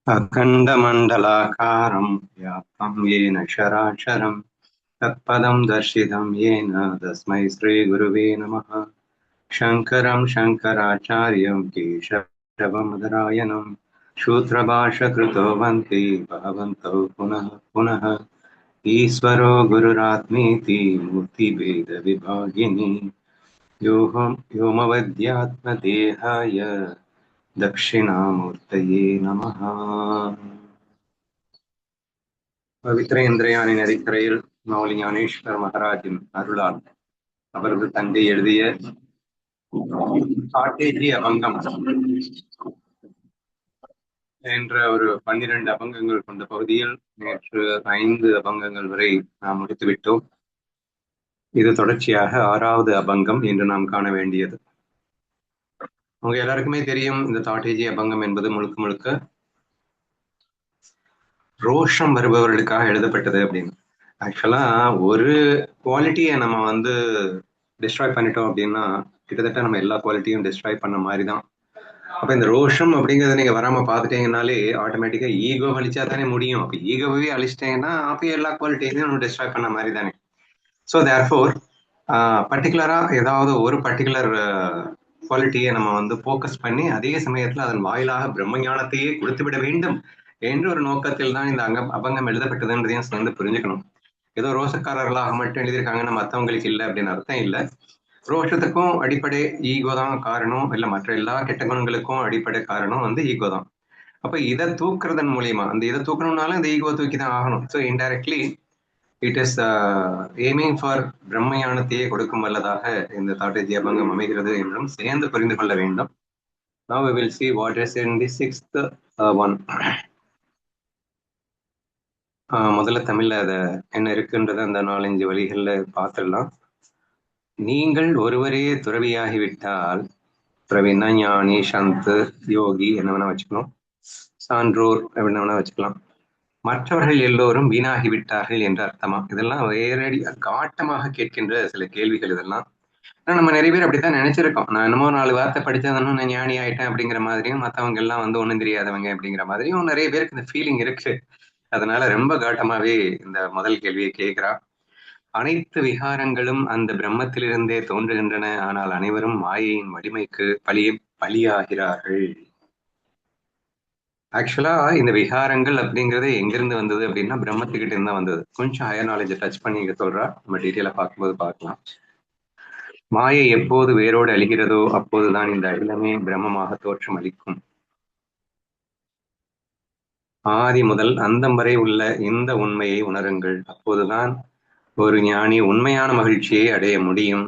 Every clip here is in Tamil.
अखण्डमण्डलाकारं व्याप्तं येन चराचरं तत्पदं दर्शितं येन तस्मै श्रीगुरुवे नमः। शङ्करं शङ्कराचार्यं केशवमधुरायणं शूद्रभाषकृतो वन्ते भवन्तौ पुनः पुनः। ईश्वरो गुरुरात्मेति मूर्तिभेदविभागिनि व्योमवद्यात्मदेहाय दक्षिणामूर्तये नमः। பவித்ர இந்திரயாணி நதிக்கரையில் மௌலி ஞானேஸ்வர் மகராஜின் அருளால் அவரது தந்தை எழுதிய காட்டேஜி அபங்கம் என்ற ஒரு 12 அபங்கங்கள் கொண்ட பகுதியில் நேற்று 5 அபங்கங்கள் வரை நாம் முடித்துவிட்டோம். இது தொடர்ச்சியாக 6வது அபங்கம் என்று நாம் காண வேண்டியது. உங்க எல்லாருக்குமே தெரியும், இந்த தாட்டேஜி அபங்கம் என்பது முழுக்க முழுக்க ரோஷம் வருபவர்களுக்காக எழுதப்பட்டது அப்படின்னு. ஆக்சுவலா ஒரு குவாலிட்டியை நம்ம டிஸ்ட்ராய் பண்ணிட்டோம் அப்படின்னா கிட்டத்தட்ட நம்ம எல்லா குவாலிட்டியும் டிஸ்ட்ராய் பண்ண மாதிரி தான். அப்ப இந்த ரோஷம் அப்படிங்கறத நீங்க வராம பாத்துட்டீங்கன்னாலே ஆட்டோமேட்டிக்கா ஈகோ அழிச்சா தானே முடியும். அப்ப ஈகோவே அழிச்சிட்டீங்கன்னா அப்ப எல்லா குவாலிட்டியையும் நம்ம டிஸ்ட்ராய் பண்ண மாதிரி தானே. ஸோ தேர்ஃபோர் பர்டிகுலரா ஏதாவது ஒரு பர்டிகுலர் குவாலிட்டியை நம்ம ஃபோக்கஸ் பண்ணி அதே சமயத்துல அதன் வாயிலாக பிரம்ம ஞானத்தையே கொடுத்து விட வேண்டும் என்ற ஒரு நோக்கத்தில் தான் இந்த அபங்கம் எழுதப்பட்டதுன்றதையும் சேர்ந்து புரிஞ்சுக்கணும். ஏதோ ரோஷக்காரர்களாக மட்டும் எழுதியிருக்காங்கன்னா மற்றவங்களுக்கு இல்லை அப்படின்னு அர்த்தம் இல்லை. ரோஷத்துக்கும் அடிப்படை ஈகோ தான் காரணம், இல்லை மற்ற எல்லா கெட்ட குணங்களுக்கும் அடிப்படை காரணம் ஈகோ தான். அப்ப இதை தூக்குறதன் மூலியமா இதை தூக்கணும்னாலும் இந்த ஈகோ தூக்கி தான் ஆகணும். So indirectly it is aiming for பிரம்மஞானத்தையே கொடுக்கும் வல்லதாக இந்த தாட்டேஜி அபங்கம் அமைகிறது என்றும் சேர்ந்து புரிந்து கொள்ள வேண்டும். Now we will see what is in the 6th one. முதல்ல தமிழ்ல அதை என்ன இருக்குன்றத அந்த 4-5 வழிகள்ல பார்த்துடலாம். நீங்கள் ஒருவரே துறவியாகிவிட்டால், துறவின்னா ஞானி, சந்து, யோகி என்ன வேணா வச்சுக்கணும், சான்றோர் என்ன வேணா வச்சுக்கலாம். மற்றவர்கள் எல்லோரும் வீணாகிவிட்டார்கள் என்ற அர்த்தமா? இதெல்லாம் வேறடி காட்டமாக கேட்கின்ற சில கேள்விகள் இதெல்லாம். ஆனா நம்ம நிறைய பேர் அப்படித்தான் நினைச்சிருக்கோம். நான் என்னமோ 4 வார்த்தை படிச்சதுன்னு நான் ஞானி ஆயிட்டேன் அப்படிங்கிற மாதிரியும், மற்றவங்க எல்லாம் ஒண்ணும் தெரியாதவங்க அப்படிங்கிற மாதிரியும் நிறைய பேருக்கு இந்த ஃபீலிங் இருக்கு. அதனால ரொம்ப காட்டமாவே இந்த முதல் கேள்வியை கேட்கிறா. அனைத்து விகாரங்களும் அந்த பிரம்மத்திலிருந்தே தோன்றுகின்றன, ஆனால் அனைவரும் மாயையின் வலிமைக்கு பலியாகிறார்கள். ஆக்சுவலா இந்த விகாரங்கள் அப்படிங்கிறது எங்கிருந்து வந்தது அப்படின்னா பிரம்மத்துக்கிட்ட இருந்தா வந்தது. கொஞ்சம் ஹையர் நாலேஜை டச் பண்ணி இங்க சொல்றா, நம்ம டீட்டெயிலா பார்க்கும்போது பார்க்கலாம். மாயை எப்போது வேரோடு அழிகிறதோ அப்போதுதான் இந்த அகிலமே பிரம்மமாக தோற்றம் அளிக்கும். ஆதி முதல் அந்தம் வரை உள்ள இந்த உண்மையை உணருங்கள், அப்போதுதான் ஒரு ஞானி உண்மையான மகிழ்ச்சியை அடைய முடியும்.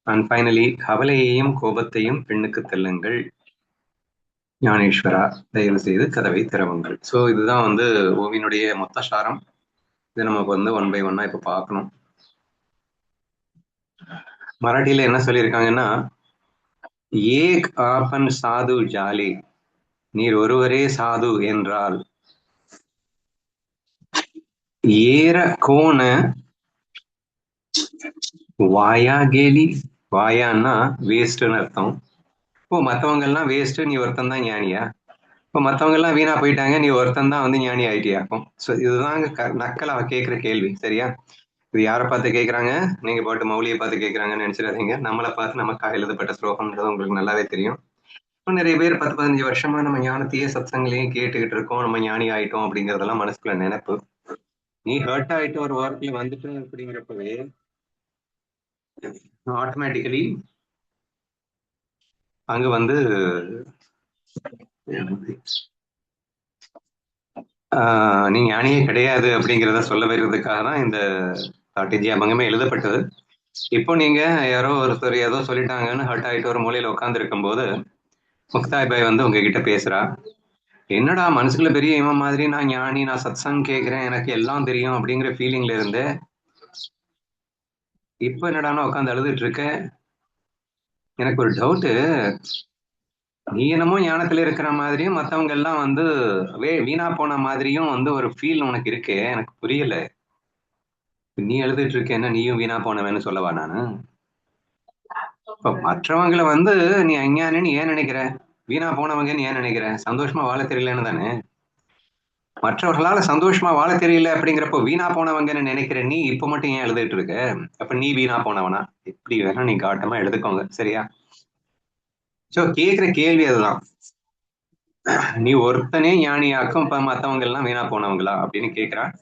அண்ட் ஃபைனலி, கவலையையும் கோபத்தையும் பெண்ணுக்கு தெல்லுங்கள். ஞானேஸ்வரா, தயவு செய்து கதவை திறவுங்கள். ஸோ இதுதான் ஓவியனுடைய மொத்த சாரம். இது நமக்கு 1 by 1 இப்ப பார்க்கணும். மராட்டியில என்ன சொல்லியிருக்காங்கன்னா, ஏக் ஆபன் சாது ஜாலி, நீர் ஒருவரே சாது என்றால் ஏற கோண வாயா கேலி. வாயான்னா வேஸ்ட்னு அர்த்தம். இப்போ மற்றவங்க எல்லாம் வேஸ்ட், நீ ஒருத்தன் தான் ஞானியா? இப்போ மற்றவங்க எல்லாம் வீணா போயிட்டாங்க, நீ ஒருத்தன் தான் ஞானி ஆயிட்டியாக்கும். ஸோ இதுதாங்க நக்கல் அவ கேட்குற கேள்வி. சரியா? இது யாரை பார்த்து கேட்குறாங்க? நீங்க பாட்டு மௌலியை பார்த்து கேட்குறாங்கன்னு நினைச்சிடாதீங்க. நம்மளை பார்த்து நமக்காக எழுதப்பட்ட ஸ்லோகம்ன்றது உங்களுக்கு நல்லாவே தெரியும். இப்போ நிறைய பேர் 10-15 வருஷமா நம்ம ஞானத்தையே சத்சங்களையும் கேட்டுக்கிட்டு இருக்கோம், நம்ம ஞானி ஆயிட்டோம் அப்படிங்கறதெல்லாம் மனசுக்குள்ள நினைப்பு. நீ ஹர்ட் ஆயிட்டு ஒரு வாரத்துல வந்துட்டு அப்படிங்கிறப்பவே ஆட்டோமேட்டிக்கலி அங்க நீ ஞானியே கிடையாது அப்படிங்கிறத சொல்ல வருவதற்காக தான் இந்த தாட்டேஜி அபங்கமே எழுதப்பட்டது. இப்போ நீங்க யாரோ ஒருத்தர் ஏதோ சொல்லிட்டாங்கன்னு ஹர்ட் ஆயிட்டு ஒரு மூலையில உட்கார்ந்து இருக்கும் போது முக்தாய் பாய் உங்ககிட்ட பேசுறா. என்னடா மனசுக்குள்ள பெரிய இவன் மாதிரி நான் ஞானி, நான் சத்சங் கேட்கிறேன், எனக்கு எல்லாம் தெரியும் அப்படிங்கிற ஃபீலிங்ல இருந்து இப்போ என்னடானா உட்காந்து அழுதுட்டு இருக்க. எனக்கு ஒரு டவுட்டு, நீ என்னமோ ஞானத்துல இருக்கிற மாதிரியும் மற்றவங்க எல்லாம் வீணா போன மாதிரியும் ஒரு ஃபீல் உனக்கு இருக்கே, எனக்கு புரியல. நீ எழுதிட்டு இருக்கேன்னா நீயும் வீணா போனவன்னு சொல்லவா நானு? இப்ப மற்றவங்களை நீ அஞ்ஞானின்னு ஏன் நினைக்கிற? வீணா போனவங்கன்னு ஏன் நினைக்கிறேன்? சந்தோஷமா வாழ தெரியலன்னு தானே. மற்றவர்களால சந்தோஷமா வாழ தெரியல அப்படிங்கிறப்போ வீணா போனவங்கன்னு நினைக்கிற நீ இப்ப மட்டும் ஏன் எழுதிட்டு இருக்க? அப்ப நீ வீணா போனவனா? எப்படி வேணா நீ காட்டமா எழுதுக்கோங்க, சரியா? சோ கேக்குற கேள்வி அதுதான். நீ ஒருத்தனே ஞானியாக்கும், இப்ப மத்தவங்க எல்லாம் வீணா போனவங்களா அப்படின்னு கேட்கிறான்.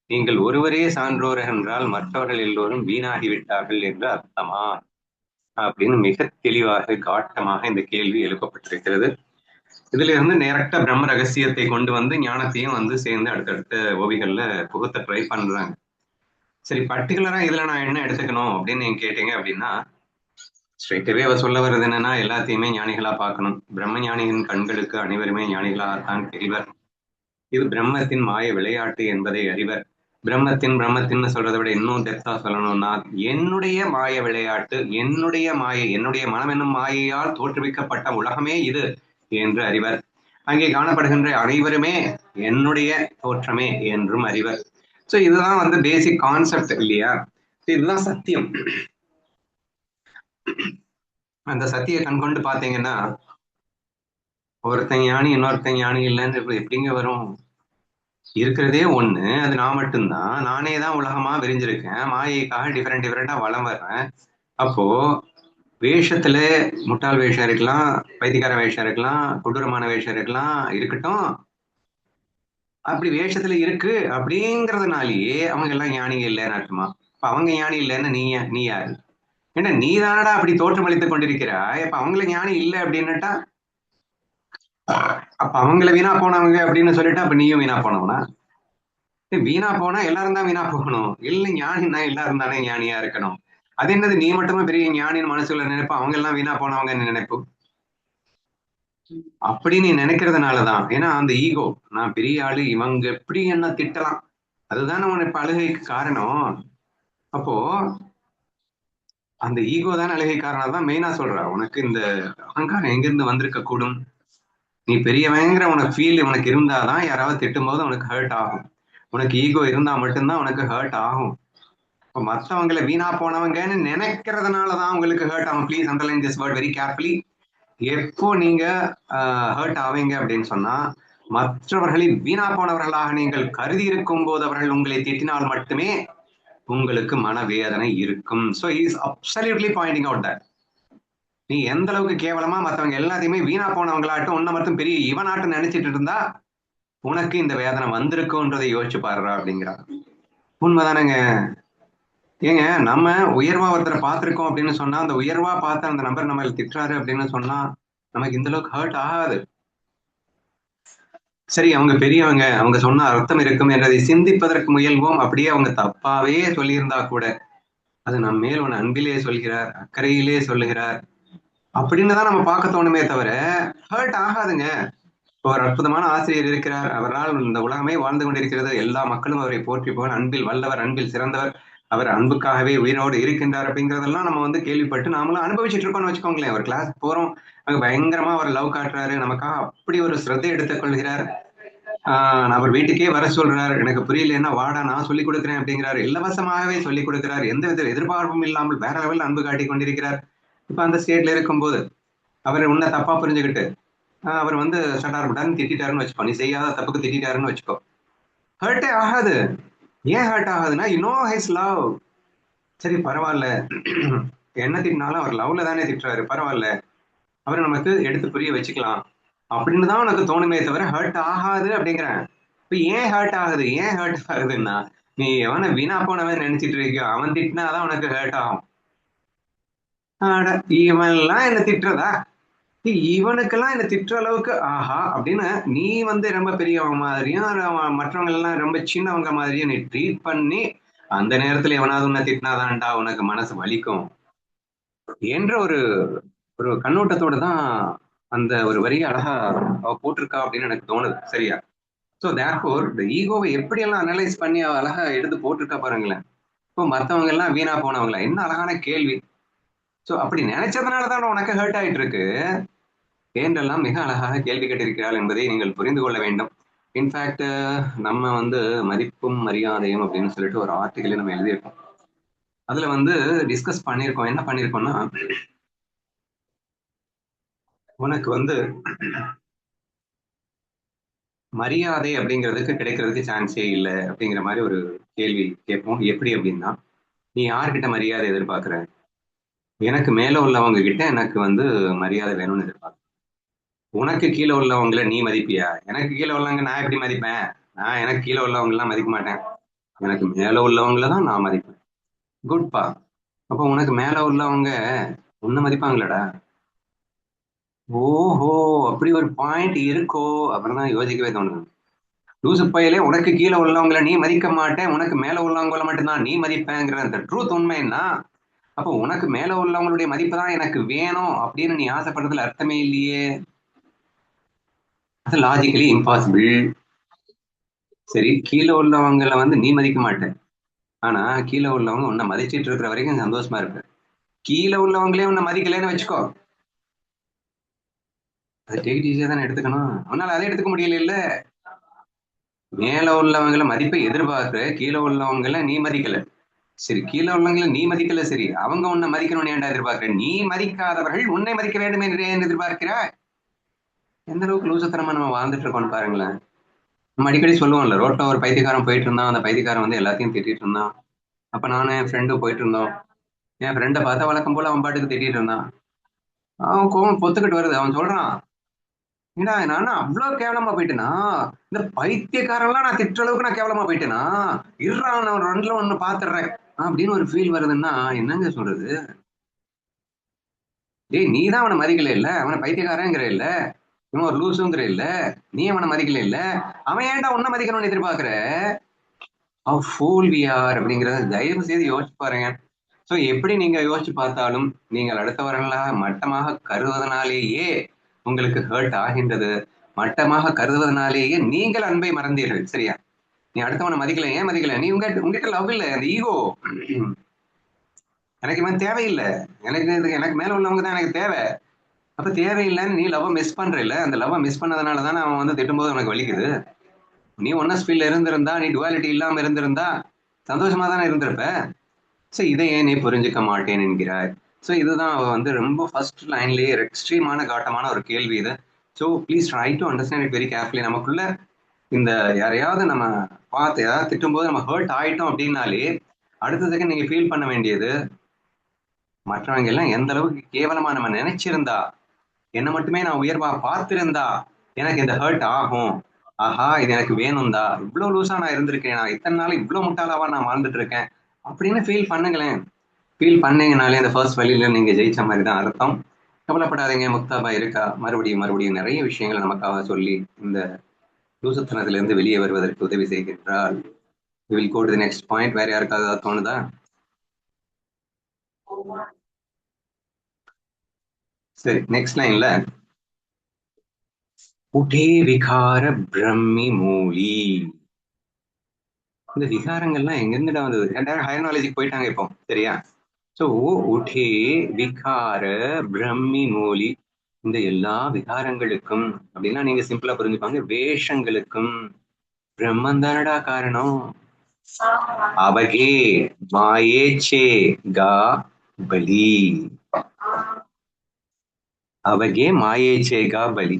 நீங்கள் ஒருவரே சான்றோர் என்றால் மற்றவர்கள் எல்லோரும் வீணாகி விட்டார்கள் என்று அர்த்தமா? அப்படின்னு மிக தெளிவாக காட்டமாக இந்த கேள்வி எழுப்பப்பட்டிருக்கிறது. இதுல இருந்து டைரக்டா பிரம்ம ரகசியத்தை கொண்டு வந்து ஞானத்தையும் வந்து சேர்ந்து அடுத்தடுத்த ஓவிகள்ல புகுத்த ட்ரை பண்றாங்க. சரி, பர்டிகுலரா இதுல நான் என்ன எடுத்துக்கணும் அப்படின்னு நீங்க கேட்டீங்க அப்படின்னா, ஸ்ட்ரெயிட்டவே அவர் சொல்ல வர்றது என்னன்னா, எல்லாத்தையுமே ஞானிகளா பார்க்கணும். பிரம்ம ஞானியின் கண்களுக்கு அனைவருமே ஞானிகளாகத்தான் தெரிவர். இது பிரம்மத்தின் மாய விளையாட்டு என்பதை அறிவர். பிரம்மத்தின்னு சொல்றதை விட இன்னும் டெப்தா சொல்லணும்னா, என்னுடைய மாய விளையாட்டு, என்னுடைய மாயை, என்னுடைய மனம் என்னும் மாயையால் தோற்றுவிக்கப்பட்ட உலகமே இது என்று அறிவர். அங்கே காணப்படுகின்ற அனைவருமே என்னுடைய தோற்றமே என்றும் அறிவர். சோ இதுதான் வந்து பேசிக் கான்செப்ட் இல்லையா? இதுதான் சத்தியம். அந்த சத்திய கண்கொண்டு பாத்தீங்கன்னா, ஒருத்தன் ஞானி இன்னொருத்தன் ஞானி இல்லைன்னு எப்படிங்க வரும்? இருக்கிறதே ஒண்ணு, அது நான் மட்டும்தான். நானே தான் உலகமா விரிஞ்சிருக்கேன். மாயைக்காக டிஃபரெண்டா வலம் வர்றேன். அப்போ வேஷத்துல முட்டாள் வேஷம் இருக்கலாம், பைத்தியக்கார வேஷம் இருக்கலாம், கொடூரமான வேஷம் இருக்கலாம், இருக்கட்டும். அப்படி வேஷத்துல இருக்கு அப்படிங்கறதுனாலயே அவங்க எல்லாம் ஞானிங்க இல்லைன்னு அர்த்தமா? இப்ப அவங்க ஞானி இல்லைன்னு நீ யாரு? ஏன்னா நீ தானடா அப்படி தோற்றமளித்துக் கொண்டிருக்கிறாய். இப்ப அவங்கள ஞானி இல்லை அப்படின்னுட்டா, அப்ப அவங்கள வீணா போனவங்க அப்படின்னு சொல்லிட்டு அப்ப நீயும் வீணா போனவனா? வீணா போனா எல்லாரும் தான் வீணா போகணும். இல்ல ஞானின்னா எல்லாரும் தானே ஞானியா இருக்கணும். அது என்னது நீ மட்டுமே பெரிய ஞானின்னு மனசுல நினைப்ப, அவங்க எல்லாம் வீணா போனவங்கன்னு நினைப்பு. அப்படி நீ நினைக்கிறதுனாலதான். ஏன்னா அந்த ஈகோ, நான் பெரிய ஆளு, இவங்க எப்படி என்ன திட்டலாம், அதுதானே உனக்கு அழுகைக்கு காரணம். அப்போ அந்த ஈகோ தானே அழுகை காரணம் தான் மெயினா சொல்றா. உனக்கு இந்த அகங்காரம் எங்கிருந்து வந்திருக்க கூடும்? நீ பெரியவங்கிற உனக்கு ஃபீல் உனக்கு இருந்தாதான் யாராவது திட்டும் போது உனக்கு ஹர்ட் ஆகும். உனக்கு ஈகோ இருந்தா மட்டும்தான் உனக்கு ஹர்ட் ஆகும். இப்போ மற்றவங்களை வீணா போனவங்கன்னு நினைக்கிறதுனாலதான் உங்களுக்கு ஹர்ட் ஆகும். Please underline this word very carefully. எப்போ நீங்க ஹர்ட் ஆவீங்க அப்படின்னு சொன்னா, மற்றவர்களை வீணா போனவர்களாக நீங்கள் கருதி இருக்கும் போது அவர்கள் உங்களை திட்டினால் மட்டுமே உங்களுக்கு மனவேதனை இருக்கும். So is absolutely Poynting out that நீ எந்த அளவுக்கு கேவலமா மற்றவங்க எல்லாத்தையுமே வீணா போனவங்களாட்டும் உன்னை மட்டும் பெரிய இவனாட்டும் நினைச்சிட்டு இருந்தா உனக்கு இந்த வேதனை வந்திருக்குன்றதை யோசிச்சு பாருறா அப்படிங்கிறா. உண்மைதானேங்க. ஏங்க, நம்ம உயர்வா ஒருத்தரை பார்த்திருக்கோம் அப்படின்னு சொன்னா, அந்த உயர்வா பார்த்த அந்த நபர் நம்ம திட்டுறாரு அப்படின்னு சொன்னா நமக்கு இந்த அளவுக்கு ஹர்ட் ஆகாது. சரி, அவங்க பெரியவங்க, அவங்க சொன்ன அர்த்தம் இருக்கும் என்றதை சிந்திப்பதற்கு முயல்வோம். அப்படியே அவங்க தப்பாவே சொல்லியிருந்தா கூட அது நம்ம மேல் உன் அன்பிலே சொல்கிறார், அக்கறையிலே சொல்லுகிறார் அப்படின்னு தான் நம்ம பார்க்க தோணுமே தவிர ஹர்ட் ஆகாதுங்க. ஒரு அற்புதமான ஆசிரியர் இருக்கிறார், அவரால் இந்த உலகமே வாழ்ந்து கொண்டிருக்கிறது, எல்லா மக்களும் அவரை போற்றி போவார், அன்பில் வல்லவர், அன்பில் சிறந்தவர், அவர் அன்புக்காகவே உயிரோடு இருக்கின்றார் அப்படிங்கிறதெல்லாம் நம்ம வந்து கேள்விப்பட்டு நாமளும் அனுபவிச்சுட்டு இருக்கோம்னு வச்சுக்கோங்களேன். ஒரு கிளாஸ் போறோம், அங்க பயங்கரமா அவர் லவ் காட்டுறாரு, நமக்காக அப்படி ஒரு சிரத்தை எடுத்துக் கொள்கிறார். அவர் வீட்டுக்கே வர சொல்றாரு, எனக்கு புரியலன்னா வாடா நான் சொல்லிக் கொடுக்குறேன் அப்படிங்கிறாரு. இலவசமாகவே சொல்லிக் கொடுக்கிறார், எந்த வித எதிர்பார்ப்பும் இல்லாமல் வேற லெவல் அன்பு காட்டி கொண்டிருக்கிறார். இப்ப அந்த ஸ்டேட்ல இருக்கும்போது அவர் உன்னை தப்பா புரிஞ்சுக்கிட்டு அவர் வந்து சட்டார்பட்டான்னு திட்டாருன்னு வச்சுக்கோ, நீ செய்யாத தப்புக்கு திட்டாருன்னு வச்சுக்கோ, ஹர்ட்டே ஆகாது. ஏன் ஹர்ட் ஆகாதுன்னா யூ நோ ஹிஸ் லவ். சரி பரவாயில்ல, என்ன திட்டினாலும் அவர் லவ்ல தானே திட்டுறாரு, பரவாயில்ல, அவரை நமக்கு எடுத்து புரிய வச்சுக்கலாம் அப்படின்னு தான் உனக்கு தோணுமே தவிர ஹர்ட் ஆகாது அப்படிங்கிறேன். இப்ப ஏன் ஹர்ட் ஆகுது? ஏன் ஹர்ட் ஆகுதுன்னா, நீ எவனை வீணா போனவன் நினைச்சிட்டு இருக்கியோ அவன் திட்டினாதான் உனக்கு ஹர்ட் ஆகும். இவன் எல்லாம் என்ன திட்டுறதா, இவனுக்கெல்லாம் என்ன திட்டுற அளவுக்கு ஆஹா அப்படின்னு நீ வந்து ரொம்ப பெரியவங்க மாதிரியும் மற்றவங்க எல்லாம் ரொம்ப சின்னவங்க மாதிரியும் நீ ட்ரீட் பண்ணி அந்த நேரத்துல எவனாவது உன்னை திட்டினாதான்டா உனக்கு மனசு வலிக்கும் என்ற ஒரு ஒரு கண்ணோட்டத்தோட தான் அந்த ஒரு வரியை அழகா அவ போட்டிருக்கா அப்படின்னு எனக்கு தோணுது. சரியா? ஸோ தேர்ஃபோர் இந்த ஈகோவை எப்படியெல்லாம் அனலைஸ் பண்ணி அவ அழகா எடுத்து போட்டிருக்கா பாருங்களேன். இப்போ மற்றவங்க எல்லாம் வீணா போனவங்களா, என்ன அழகான கேள்வி. ஸோ அப்படி நினைச்சதுனால தான் உனக்கு ஹர்ட் ஆயிட்டு இருக்கு என்றெல்லாம் மிக அழகாக கேள்வி கேட்டிருக்கிறாள் என்பதை நீங்கள் புரிந்து கொள்ள வேண்டும். இன்ஃபேக்ட் நம்ம வந்து மதிப்பும் மரியாதையும் அப்படின்னு சொல்லிட்டு ஒரு ஆர்டிகிளை நம்ம எழுதியிருக்கோம். அதுல வந்து டிஸ்கஸ் பண்ணியிருக்கோம். என்ன பண்ணியிருக்கோம்னா, உனக்கு வந்து மரியாதை அப்படிங்கிறதுக்கு கிடைக்கிறதுக்கு சான்ஸே இல்லை அப்படிங்கிற மாதிரி ஒரு கேள்வி கேட்போம். எப்படி அப்படின்னா, நீ யார்கிட்ட மரியாதை எதிர்பார்க்கிற? எனக்கு மேல உள்ளவங்க கிட்ட எனக்கு வந்து மரியாதை வேணும்னு எதிர்பார்க்கிறேன். உனக்கு கீழே உள்ளவங்கள நீ மதிப்பியா? எனக்கு கீழே உள்ளவங்க நான் எப்படி மதிப்பேன்? நான் எனக்கு கீழே உள்ளவங்க எல்லாம் மதிக்க மாட்டேன். எனக்கு மேல உள்ளவங்கள தான் நான் மதிப்பேன். குட்பா. அப்ப உனக்கு மேல உள்ளவங்க உன்னை மதிப்பாங்களடா? ஓஹோ, அப்படி ஒரு பாயிண்ட் இருக்கோ? அப்புறம் தான் யோசிக்கவே தோணுது. லூசு பையலே, உனக்கு கீழே உள்ளவங்கள நீ மதிக்க மாட்டேன், உனக்கு மேல உள்ளவங்கள மட்டும்தான் நீ மதிப்பேங்கிற அந்த ட்ரூத் உண்மைன்னா, அப்போ உனக்கு மேல உள்ளவங்களுடைய மதிப்பு தான் எனக்கு வேணும் அப்படின்னு நீ ஆசைப்படுறதுல அர்த்தமே இல்லையே. அது லாஜிக்கலி இம்பாசிபிள். சரி, கீழே உள்ளவங்களை வந்து நீ மதிக்க மாட்டேன், ஆனா கீழே உள்ளவங்க உன்னை மதிச்சிட்டு இருக்கிற வரைக்கும் சந்தோஷமா இருப்ப. கீழே உள்ளவங்களே உன்னை மதிக்கலைன்னு வச்சுக்கோ, அது டேக் ஈஸியா தானே எடுத்துக்கணும். அவனால அதை எடுத்துக்க முடியல இல்ல. மேல உள்ளவங்களை மதிப்பை எதிர்பார்க்கிற, கீழே உள்ளவங்களை நீ மதிக்கல. சரி, கீழே உள்ளவங்களை நீ மதிக்கல, சரி, அவங்க உன்னை மதிக்கணும்னு ஏன்டா எதிர்பார்க்கிற? நீ மதிக்காதவர்கள் உன்னை மதிக்க வேண்டும் என்று ஏன் எதிர்பார்க்கிறாய்? எந்த அளவுக்கு லூசத்தனமா நம்ம வாழ்ந்துட்டு இருக்கோம்னு பாருங்களேன். நம்ம அடிக்கடி சொல்லுவோம்ல, ரோட்ல ஒரு பைத்தியக்காரன் போயிட்டு இருந்தான், அந்த பைத்தியக்காரன் வந்து எல்லாத்தையும் திட்டிட்டு இருந்தான். அப்ப நானும் என் ஃப்ரெண்டு போயிட்டு இருந்தோம். என் ஃப்ரெண்டை பார்த்தா வழக்கம் போல அவன் பாட்டுக்கு திட்டிட்டு இருந்தான். அவன் கோவம் பொத்துக்கிட்டு வருது. அவன் சொல்றான், ஏடா நானும் அவ்வளவு கேவலமா போயிட்டேனா? இந்த பைத்தியக்காரன்லாம் நான் திட்டுற அளவுக்கு நான் கேவலமா போயிட்டேனா? இருறா, நான் ரெண்டுல ஒண்ணு பாத்துறேன் அப்படின்னு ஒரு ஃபீல் வருதுன்னா என்னங்க சொல்றது? டேய், நீ தான் அவனை மதிக்கல இல்ல, அவனை பைத்தியக்காரங்கிற இல்ல, இவன் ஒரு லூசுங்கிற இல்ல, நீ அவனை மதிக்கல இல்ல, அவன் ஏன்டா உன்னை மதிக்கணும்னு எதிர்பார்க்கிற? how fool we are அப்படிங்கறத தயவு செய்து யோசிச்சு பாருங்க. சோ எப்படி நீங்க யோசிச்சு பார்த்தாலும், நீங்கள் அடுத்தவர்களாக மட்டமாக கருதுவதனாலேயே உங்களுக்கு ஹர்ட் ஆகின்றது. மட்டமாக கருதுவதனாலேயே நீங்கள் அன்பை மறந்தீர்கள். சரியா? நீ அடுத்தவனை மதிக்கல, ஏன் மதிக்கல? நீ உங்ககிட்ட லவ் இல்லை, அந்த ஈகோ. எனக்கு இவன் தேவையில்லை, எனக்கு மேல உள்ளவங்க தான் எனக்கு தேவை. அப்ப தேவையில்லைன்னு நீ லவ் மிஸ் பண்ற இல்ல, அந்த லவ் மிஸ் பண்ணதுனால தானே அவன் வந்து திட்டும்போது உனக்கு வலிக்குது. நீ ஒன்னஸ் ஃபீல்ல இருந்திருந்தா, நீ டுவாலிட்டி இல்லாம இருந்திருந்தா சந்தோஷமா தானே இருந்திருப்ப. ஸோ இதை ஏன் நீ புரிஞ்சுக்க மாட்டேன் என்கிறாய்? ஸோ இதுதான் அவ வந்து ரொம்ப ஃபர்ஸ்ட் லைன்லயே எக்ஸ்ட்ரீமான காட்டமான ஒரு கேள்வி இது. So please try to understand it very carefully. நமக்குள்ள இந்த யாரையாவது நம்ம பார்த்து ஏதாவது திட்டும்போது நம்ம ஹர்ட் ஆயிட்டோம் அப்படின்னாலே அடுத்த செகண்ட் நீங்க ஃபீல் பண்ண வேண்டியது, மற்றவங்க எல்லாம் எந்த அளவுக்கு கேவலமா நம்ம நினைச்சிருந்தா, என்னை மட்டுமே நான் உயர்வா பார்த்திருந்தா எனக்கு இந்த ஹர்ட் ஆகும். ஆஹா, இது எனக்கு வேணும் தான், இவ்வளவு லூசா நான் இருந்திருக்கேன், நான் இத்தனை நாள் இவ்வளவு முட்டாளாவா நான் வாழ்ந்துட்டு இருக்கேன் அப்படின்னு ஃபீல் பண்ணுங்களேன். ஃபீல் பண்ணீங்கனாலே இந்த ஃபர்ஸ்ட் வழியில நீங்க ஜெயிச்ச மாதிரி தான் அர்த்தம். கவலைப்படாதீங்க, முக்தாபா இருக்கா, மறுபடியும் மறுபடியும் நிறைய விஷயங்கள் நமக்காக சொல்லி இந்த லூசுத்தனத்துல இருந்து வெளியே வருவதற்கு உதவி செய்கின்றால். we will go to the next point. வேற யாருக்காவது ஏதாவது தோணுதா? சரி, நெக்ஸ்ட் லைன்ல உடே விகார பிரம்மி மூலி. இந்த விகாரங்கள்லாம் எங்க இருந்துடா வந்தது? ஹையர் நாலேஜுக்கு போயிட்டாங்க இப்போ. சரியா? சோ உடே விகார பிரம்மி மூலி, இந்த எல்லா விகாரங்களுக்கும் அப்படின்னா நீங்க சிம்பிளா புரிஞ்சுப்பாங்க, வேஷங்களுக்கும் பிரம்மன் தானடா காரணம். அவகே மாயேச்சே கா பலி. அவகே மாயேச்சே கா பலி.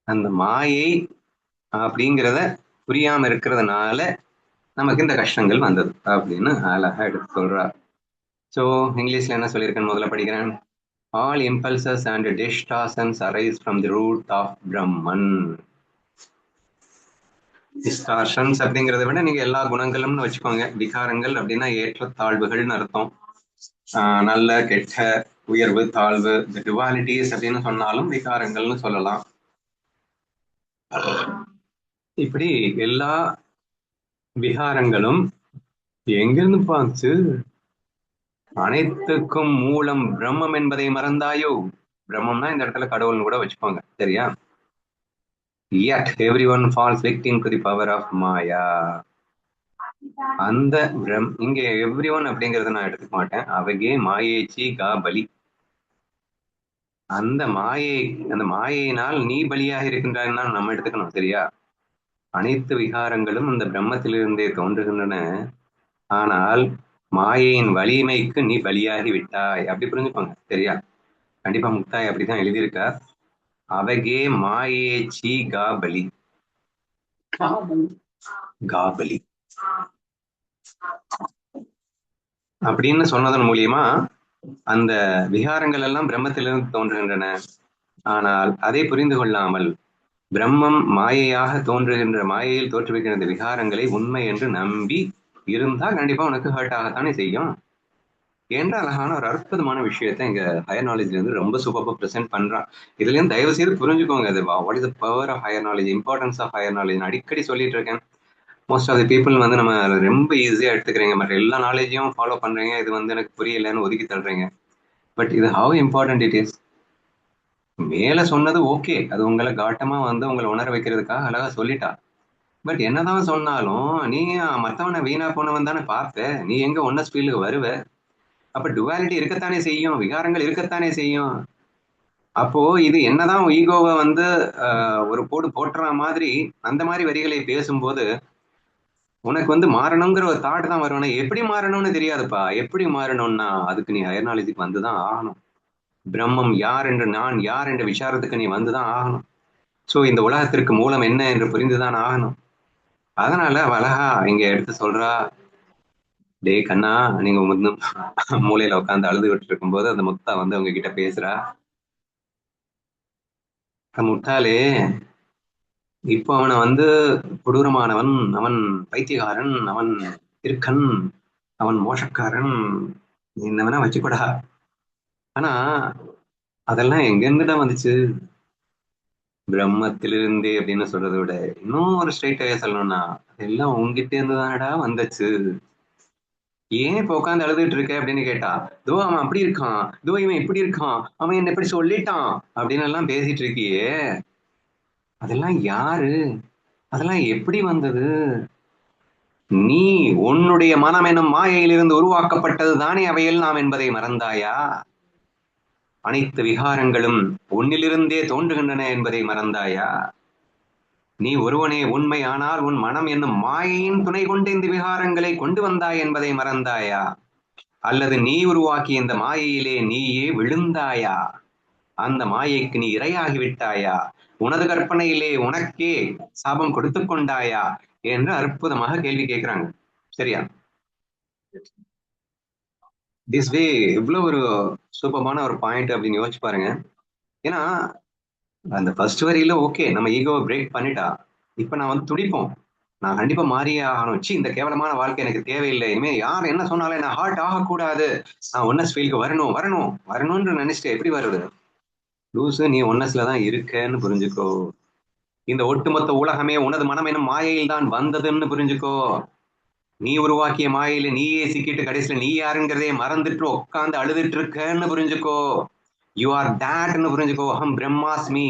அந்த மாயை அப்படிங்கிறத புரியாம இருக்கிறதுனால நமக்கு இந்த கஷ்டங்கள் வந்தது அப்படின்னு அழகா எடுத்து சொல்றார். ஸோ இங்கிலீஷ்ல என்ன சொல்லியிருக்கேன்னு முதல்ல படிக்கிறேன். All impulses and distortions arise from the root of Brahman. Distortions அப்படிங்கிறத விட நீங்க எல்லா குணங்களும்னு வச்சுக்கோங்க. விகாரங்கள் அப்படின்னா ஏற்றத்தாழ்வுகள்னு அர்த்தம். நல்ல கெட்ட, உயர்வு தாழ்வு, இந்த டுவாலிட்டிஸ் அப்படின்னு சொன்னாலும் விகாரங்கள்னு சொல்லலாம். இப்படி எல்லா விகாரங்களும் எங்கிருந்து பார்த்து, அனைத்துக்கும் மூலம் பிரம்மம் என்பதை மறந்தாயோ? பிரம்மம்னா இந்த இடத்துல கடவுள்னு கூட வச்சுக்கோங்க. சரியா? yet everyone falls victim to the power of Maya. அந்த இங்க எவ்ரி ஒன் அப்படிங்கறத நான் எடுத்துக்க மாட்டேன். அவகே மாயேச்சி கா பலி. அந்த மாயையினால் நீ பலியாக இருக்கின்றான்னு தான் நம்ம எடுத்துக்கணும். சரியா? அனைத்து விகாரங்களும் அந்த பிரம்மத்திலிருந்தே தோன்றுகின்றன, ஆனால் மாயையின் வலிமைக்கு நீ பலியாகி விட்டாய், அப்படி புரிஞ்சுக்கோங்க. சரியா? கண்டிப்பா முக்தாய் அப்படிதான் எழுதியிருக்கா. அவகே மாயே சி காபலி. காபலி அப்படின்னு சொன்னதன் மூலியமா அந்த விகாரங்கள் எல்லாம் பிரம்மத்திலிருந்து தோன்றுகின்றன. ஆனால் அதை புரிந்து கொள்ளாமல் பிரம்மம் மாயையாக தோன்றுகின்ற, மாயையில் தோற்றுவிக்கிற இந்த விகாரங்களை உண்மை என்று நம்பி இருந்தா கண்டிப்பா உனக்கு ஹர்ட் ஆகத்தானே செய்யும் என்ற அழகான ஒரு அற்புதமான விஷயத்த இங்க ஹையர் நாலேஜ்ல இருந்து ரொம்ப சூப்பரா பிரசென்ட் பண்றான். இதுல இருந்து தயவு செய்து புரிஞ்சுக்கோங்க, அது what is the power of higher knowledge, importance of higher knowledge அடிக்கடி சொல்லிட்டு இருக்கேன். மோஸ்ட் ஆஃப் தி பீப்புள் வந்து நம்ம ரொம்ப ஈஸியா எடுத்துக்கிறீங்க, மற்ற எல்லா நாலேஜையும் ஃபாலோ பண்றீங்க, இது வந்து எனக்கு புரியலன்னு ஒதுக்கி தள்ளுறீங்க. பட் இது ஹவ் இம்பார்ட்டன்ட் இட் இஸ். மேல சொன்னது ஓகே, அது உங்களை காட்டமா வந்து உங்களை உணர வைக்கிறதுக்காக அழகா சொல்லிட்டா. பட் என்னதான் சொன்னாலும் நீ மத்தவனை வீணா போனவன் தானே பார்த்த, நீ எங்க ஒன்னஸ் ஃபீல்டுக்கு வருவ? அப்ப டுவாலிட்டி இருக்கத்தானே செய்யும், விகாரங்கள் இருக்கத்தானே செய்யும். அப்போ இது என்னதான் ஈகோவை வந்து ஒரு போடு போட்டுற மாதிரி அந்த மாதிரி வரிகளை பேசும்போது உனக்கு வந்து மாறணுங்கிற ஒரு தாட் தான் வரும். எப்படி மாறணும்னு தெரியாதுப்பா. எப்படி மாறணும்னா அதுக்கு நீ ஹையர் நாலேஜுக்கு வந்துதான் ஆகணும். பிரம்மம் யார் என்று, நான் யார் என்ற விசாரத்துக்கு நீ வந்துதான் ஆகணும். சோ இந்த உலகத்திற்கு மூலம் என்ன என்று புரிந்துதான் ஆகணும். அதனால அவ அழகா இங்க எடுத்து சொல்றா, டே கண்ணா, நீங்க வந்து மூலையில உட்காந்து அழுது விட்டு இருக்கும் போது அந்த முக்தா வந்து அவங்க கிட்ட பேசுறா, முட்டாளே, இப்போ அவனை வந்து கொடூரமானவன், அவன் பைத்தியகாரன், அவன் இருக்கன், அவன் மோசக்காரன், என்ன வேணா வச்சுக்கூடா. ஆனா அதெல்லாம் எங்க இருந்துதான் வந்துச்சு? பிரம்மத்திலிருந்தே அப்படின்னு சொல்றதை விட இன்னும் ஒரு ஸ்ட்ரைட்டாவே சொல்லணும்னா அதெல்லாம் உங்ககிட்ட இருந்து தானடா வந்துச்சு. ஏன் இப்ப உட்காந்து அழுதுட்டு இருக்க அப்படின்னு கேட்டா, தோ அவன் அப்படி இருக்கான், தோ இவன் இப்படி இருக்கான், அவன் என்ன இப்படி சொல்லிட்டான் அப்படின்னு எல்லாம் பேசிட்டு இருக்கியே, அதெல்லாம் யாரு? அதெல்லாம் எப்படி வந்தது? நீ உன்னுடைய மனம் எனும் மாயையிலிருந்து உருவாக்கப்பட்டது தானே அவையெல்லாம் என்பதை மறந்தாயா? அனைத்து விகாரங்களும் உன்னிலிருந்தே தோன்றுகின்றன என்பதை மறந்தாயா? நீ ஒருவனே உண்மை, ஆனால் உன் மனம் என்னும் மாயையின் துணை கொண்டு இந்த விகாரங்களை கொண்டு வந்தாய் என்பதை மறந்தாயா? அல்லது நீ உருவாக்கிய இந்த மாயையிலே நீயே விழுந்தாயா? அந்த மாயைக்கு நீ இரையாகி விட்டாயா? உனது கற்பனையிலே உனக்கே சாபம் கொடுத்து கொண்டாயா என்று அற்புதமாக கேள்வி கேட்கிறாங்க. சரியா? திஸ் வே இவ்வளவு ஒரு சூப்பமான ஒரு பாயிண்ட் அப்படின்னு யோசிச்சு பாருங்க. ஏன்னா அந்த ஃபர்ஸ்ட் வரியில ஓகே, நம்ம ஈகோவை பிரேக் பண்ணிட்டா, இப்ப நான் வந்து துடிப்போம், நான் கண்டிப்பா மாறியே ஆகணும், சி இந்த கேவலமான வாழ்க்கை எனக்கு தேவையில்லை, இனிமே யார் என்ன சொன்னாலும் என்ன ஹார்ட் ஆகக்கூடாது, நான் ஒன்னஸ் ஃபீல்க்கு வரணும் வரணும் வரணும்னு நினைச்சிட்டு எப்படி வருது? லூசு, நீ ஒன்னஸ்ல தான் இருக்கன்னு புரிஞ்சுக்கோ. இந்த ஒட்டுமொத்த உலகமே உனது மனம் எனும் மாயையில் தான் வந்ததுன்னு புரிஞ்சுக்கோ. நீ உருவாக்கிய மாயையில நீயே சிக்கிட்டு கடைசியில நீ யாருங்கிறதே மறந்துட்டு உட்காந்து அழுதுட்டு இருக்கன்னு புரிஞ்சுக்கோ. யூ ஆர் தேட்னு புரிஞ்சுக்கோ. அஹம் பிரம்மாஸ்மி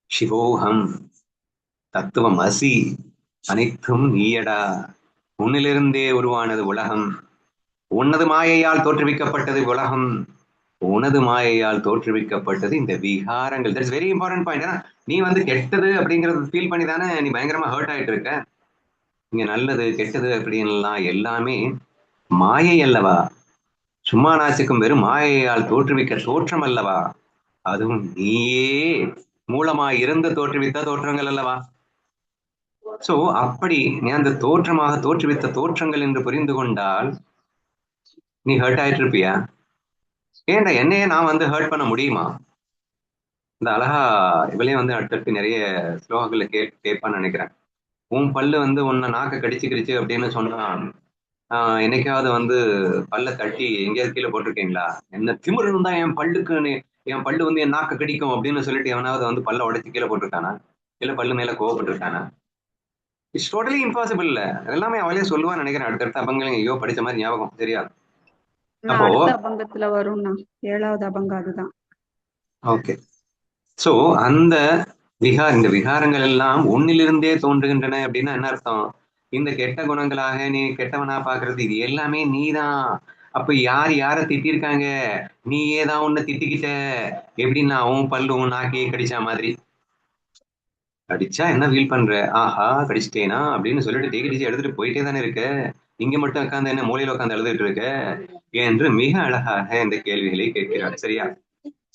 சிவோகம் தத்துவம் அசி, அனைத்தும் நீயடா, உன்னிலிருந்தே உருவானது உலகம், உனது மாயையால் தோற்றுவிக்கப்பட்டது உலகம், உனது மாயையால் தோற்றுவிக்கப்பட்டது இந்த விகாரங்கள். That's very important point. ஏன்னா நீ வந்து கெட்டது அப்படிங்கறது ஃபீல் பண்ணி தானே நீ பயங்கரமா ஹர்ட் ஆயிட்டு இருக்க. இங்க நல்லது கெட்டது அப்படின்லாம் எல்லாமே மாயை அல்லவா? சும்மா நாச்சுக்கும் வெறும் மாயையால் தோற்றுவிக்க தோற்றம் அல்லவா? அதுவும் நீயே மூலமாய் இருந்து தோற்றுவித்த தோற்றங்கள் அல்லவா? சோ அப்படி நீ அந்த தோற்றமாக தோற்றுவித்த தோற்றங்கள் என்று புரிந்து கொண்டால் நீ ஹர்ட் ஆயிட்டு இருப்பியா? ஏன்டா என்னையே நான் வந்து ஹர்ட் பண்ண முடியுமா? இந்த அழகா இவளே வந்து அடுத்தடுத்து நிறைய ஸ்லோகங்களை கேட்பான்னு நினைக்கிறேன். உன் பல்லு வந்து உன்னை நாக்க கடிச்சுக்கிடுச்சு அப்படின்னு சொன்னா என்னைக்காவது வந்து பல்ல தட்டி எங்கேயாவது கீழே போட்டிருக்கீங்களா? என்ன திமிரு இருந்தா என் பல்லுக்கு என் பல்லு வந்து என் நாக்க கடிக்கும் அப்படின்னு சொல்லிட்டு எவனாவது வந்து பல்ல உடைச்சு கீழே போட்டிருக்கானா? இல்ல பல்லு மேல கோவப்பட்டிருக்கானா? It's totally impossible. இல்ல எல்லாமே அவளே சொல்லுவான்னு நினைக்கிறேன். அடுத்தடுத்த அபங்கங்கள் ஐயோ படிச்ச மாதிரி ஞாபகம் சரியா? அப்போ அடுத்த அபங்கத்துல வரும்னா 7வது அபங்கம் அதுதான். ஓகே. சோ அந்த இந்த விகாரங்கள் எல்லாம் உன்னிலிருந்தே தோன்றுகின்றன அப்படின்னா என்ன அர்த்தம்? இந்த கெட்ட குணங்களாக நீ கெட்டவனா பாக்குறது இது எல்லாமே நீதான். அப்ப யார் யார திட்டிருக்காங்க? நீயே தான் உன்னை திட்டிக்கிட்ட. எப்படின்னா அவன் பல்லு உன் நாக்கையே கடிச்சா மாதிரி. கடிச்சா என்ன ஃபீல் பண்ற? ஆஹா கடிச்சிட்டேனா அப்படின்னு சொல்லிட்டு டேக்கடிச்சு எடுத்துட்டு போயிட்டே தானே இருக்க. இங்க மட்டும் உட்காந்து என்ன மூலையில உட்காந்து எழுதிட்டு இருக்க என்று மிக அழகாக இந்த கேள்விகளை கேட்கிறார். சரியா?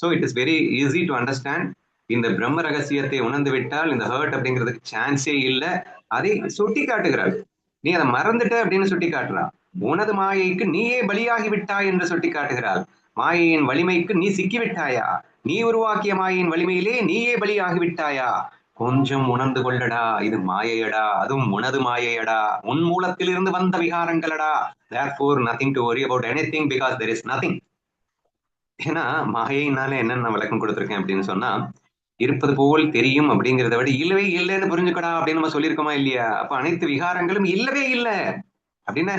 So it is very easy to understand. இந்த பிரம்ம ரகசியத்தை உணர்ந்து விட்டால் இந்த ஹர்ட் அப்படிங்கிறதுக்கு சான்ஸே இல்லை. அதை சுட்டி காட்டுகிறாள். நீ அதை மறந்துட்ட அப்படின்னு சுட்டி காட்டுறா. உனது மாயைக்கு நீயே பலியாகி விட்டாய் என்று சுட்டி காட்டுகிறாள். மாயையின் வலிமைக்கு நீ சிக்கி விட்டாயா? நீ உருவாக்கிய மாயையின் வலிமையிலே நீயே பலியாகி விட்டாயா? கொஞ்சம் உணர்ந்து கொள்ளடா, இது மாயையடா, அதுவும் உனது மாயையடா, உன் மூலத்திலிருந்து வந்த விகாரங்களடா. therefore nothing to worry about anything because there is nothing. ஏன்னா மாயைனால என்னென்ன விளக்கம் கொடுத்திருக்கேன் அப்படின்னு சொன்னா, இருப்பது போல் தெரியும் அப்படிங்கிறத விட இல்லவே இல்லைன்னு புரிஞ்சுக்கடா அப்படின்னு நம்ம சொல்லியிருக்கோமா இல்லையா? அப்ப அனைத்து விகாரங்களும் இல்லவே இல்லை அப்படின்னா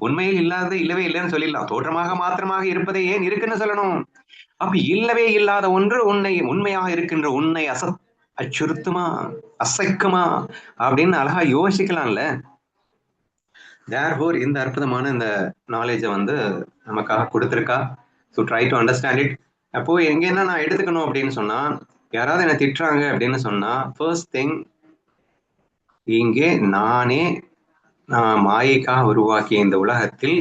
உண்மையில் இல்லாதது இல்லவே இல்லைன்னு சொல்லிடலாம். தோற்றமாக மாத்திரமாக இருப்பதை ஏன் இருக்குன்னு சொல்லணும்? அப்ப இல்லவே இல்லாத ஒன்று உன்னை உண்மையாக இருக்கின்ற உன்னை அச்சுறுத்துமா, அசைக்குமா அப்படின்னு அழகா யோசிக்கலாம்ல. தேர்ஃபோர் இந்த அற்புதமான இந்த நாலேஜை வந்து நமக்காக கொடுத்துருக்கா. So try to understand it. அப்போ எங்க என்ன நான் எடுத்துக்கணும் அப்படின்னு சொன்னா, யாராவது என்ன திட்டுறாங்க அப்படின்னு சொன்னா, ஃபர்ஸ்ட் திங், இங்கே நானே மாயைக்காக உருவாக்கிய இந்த உலகத்தில்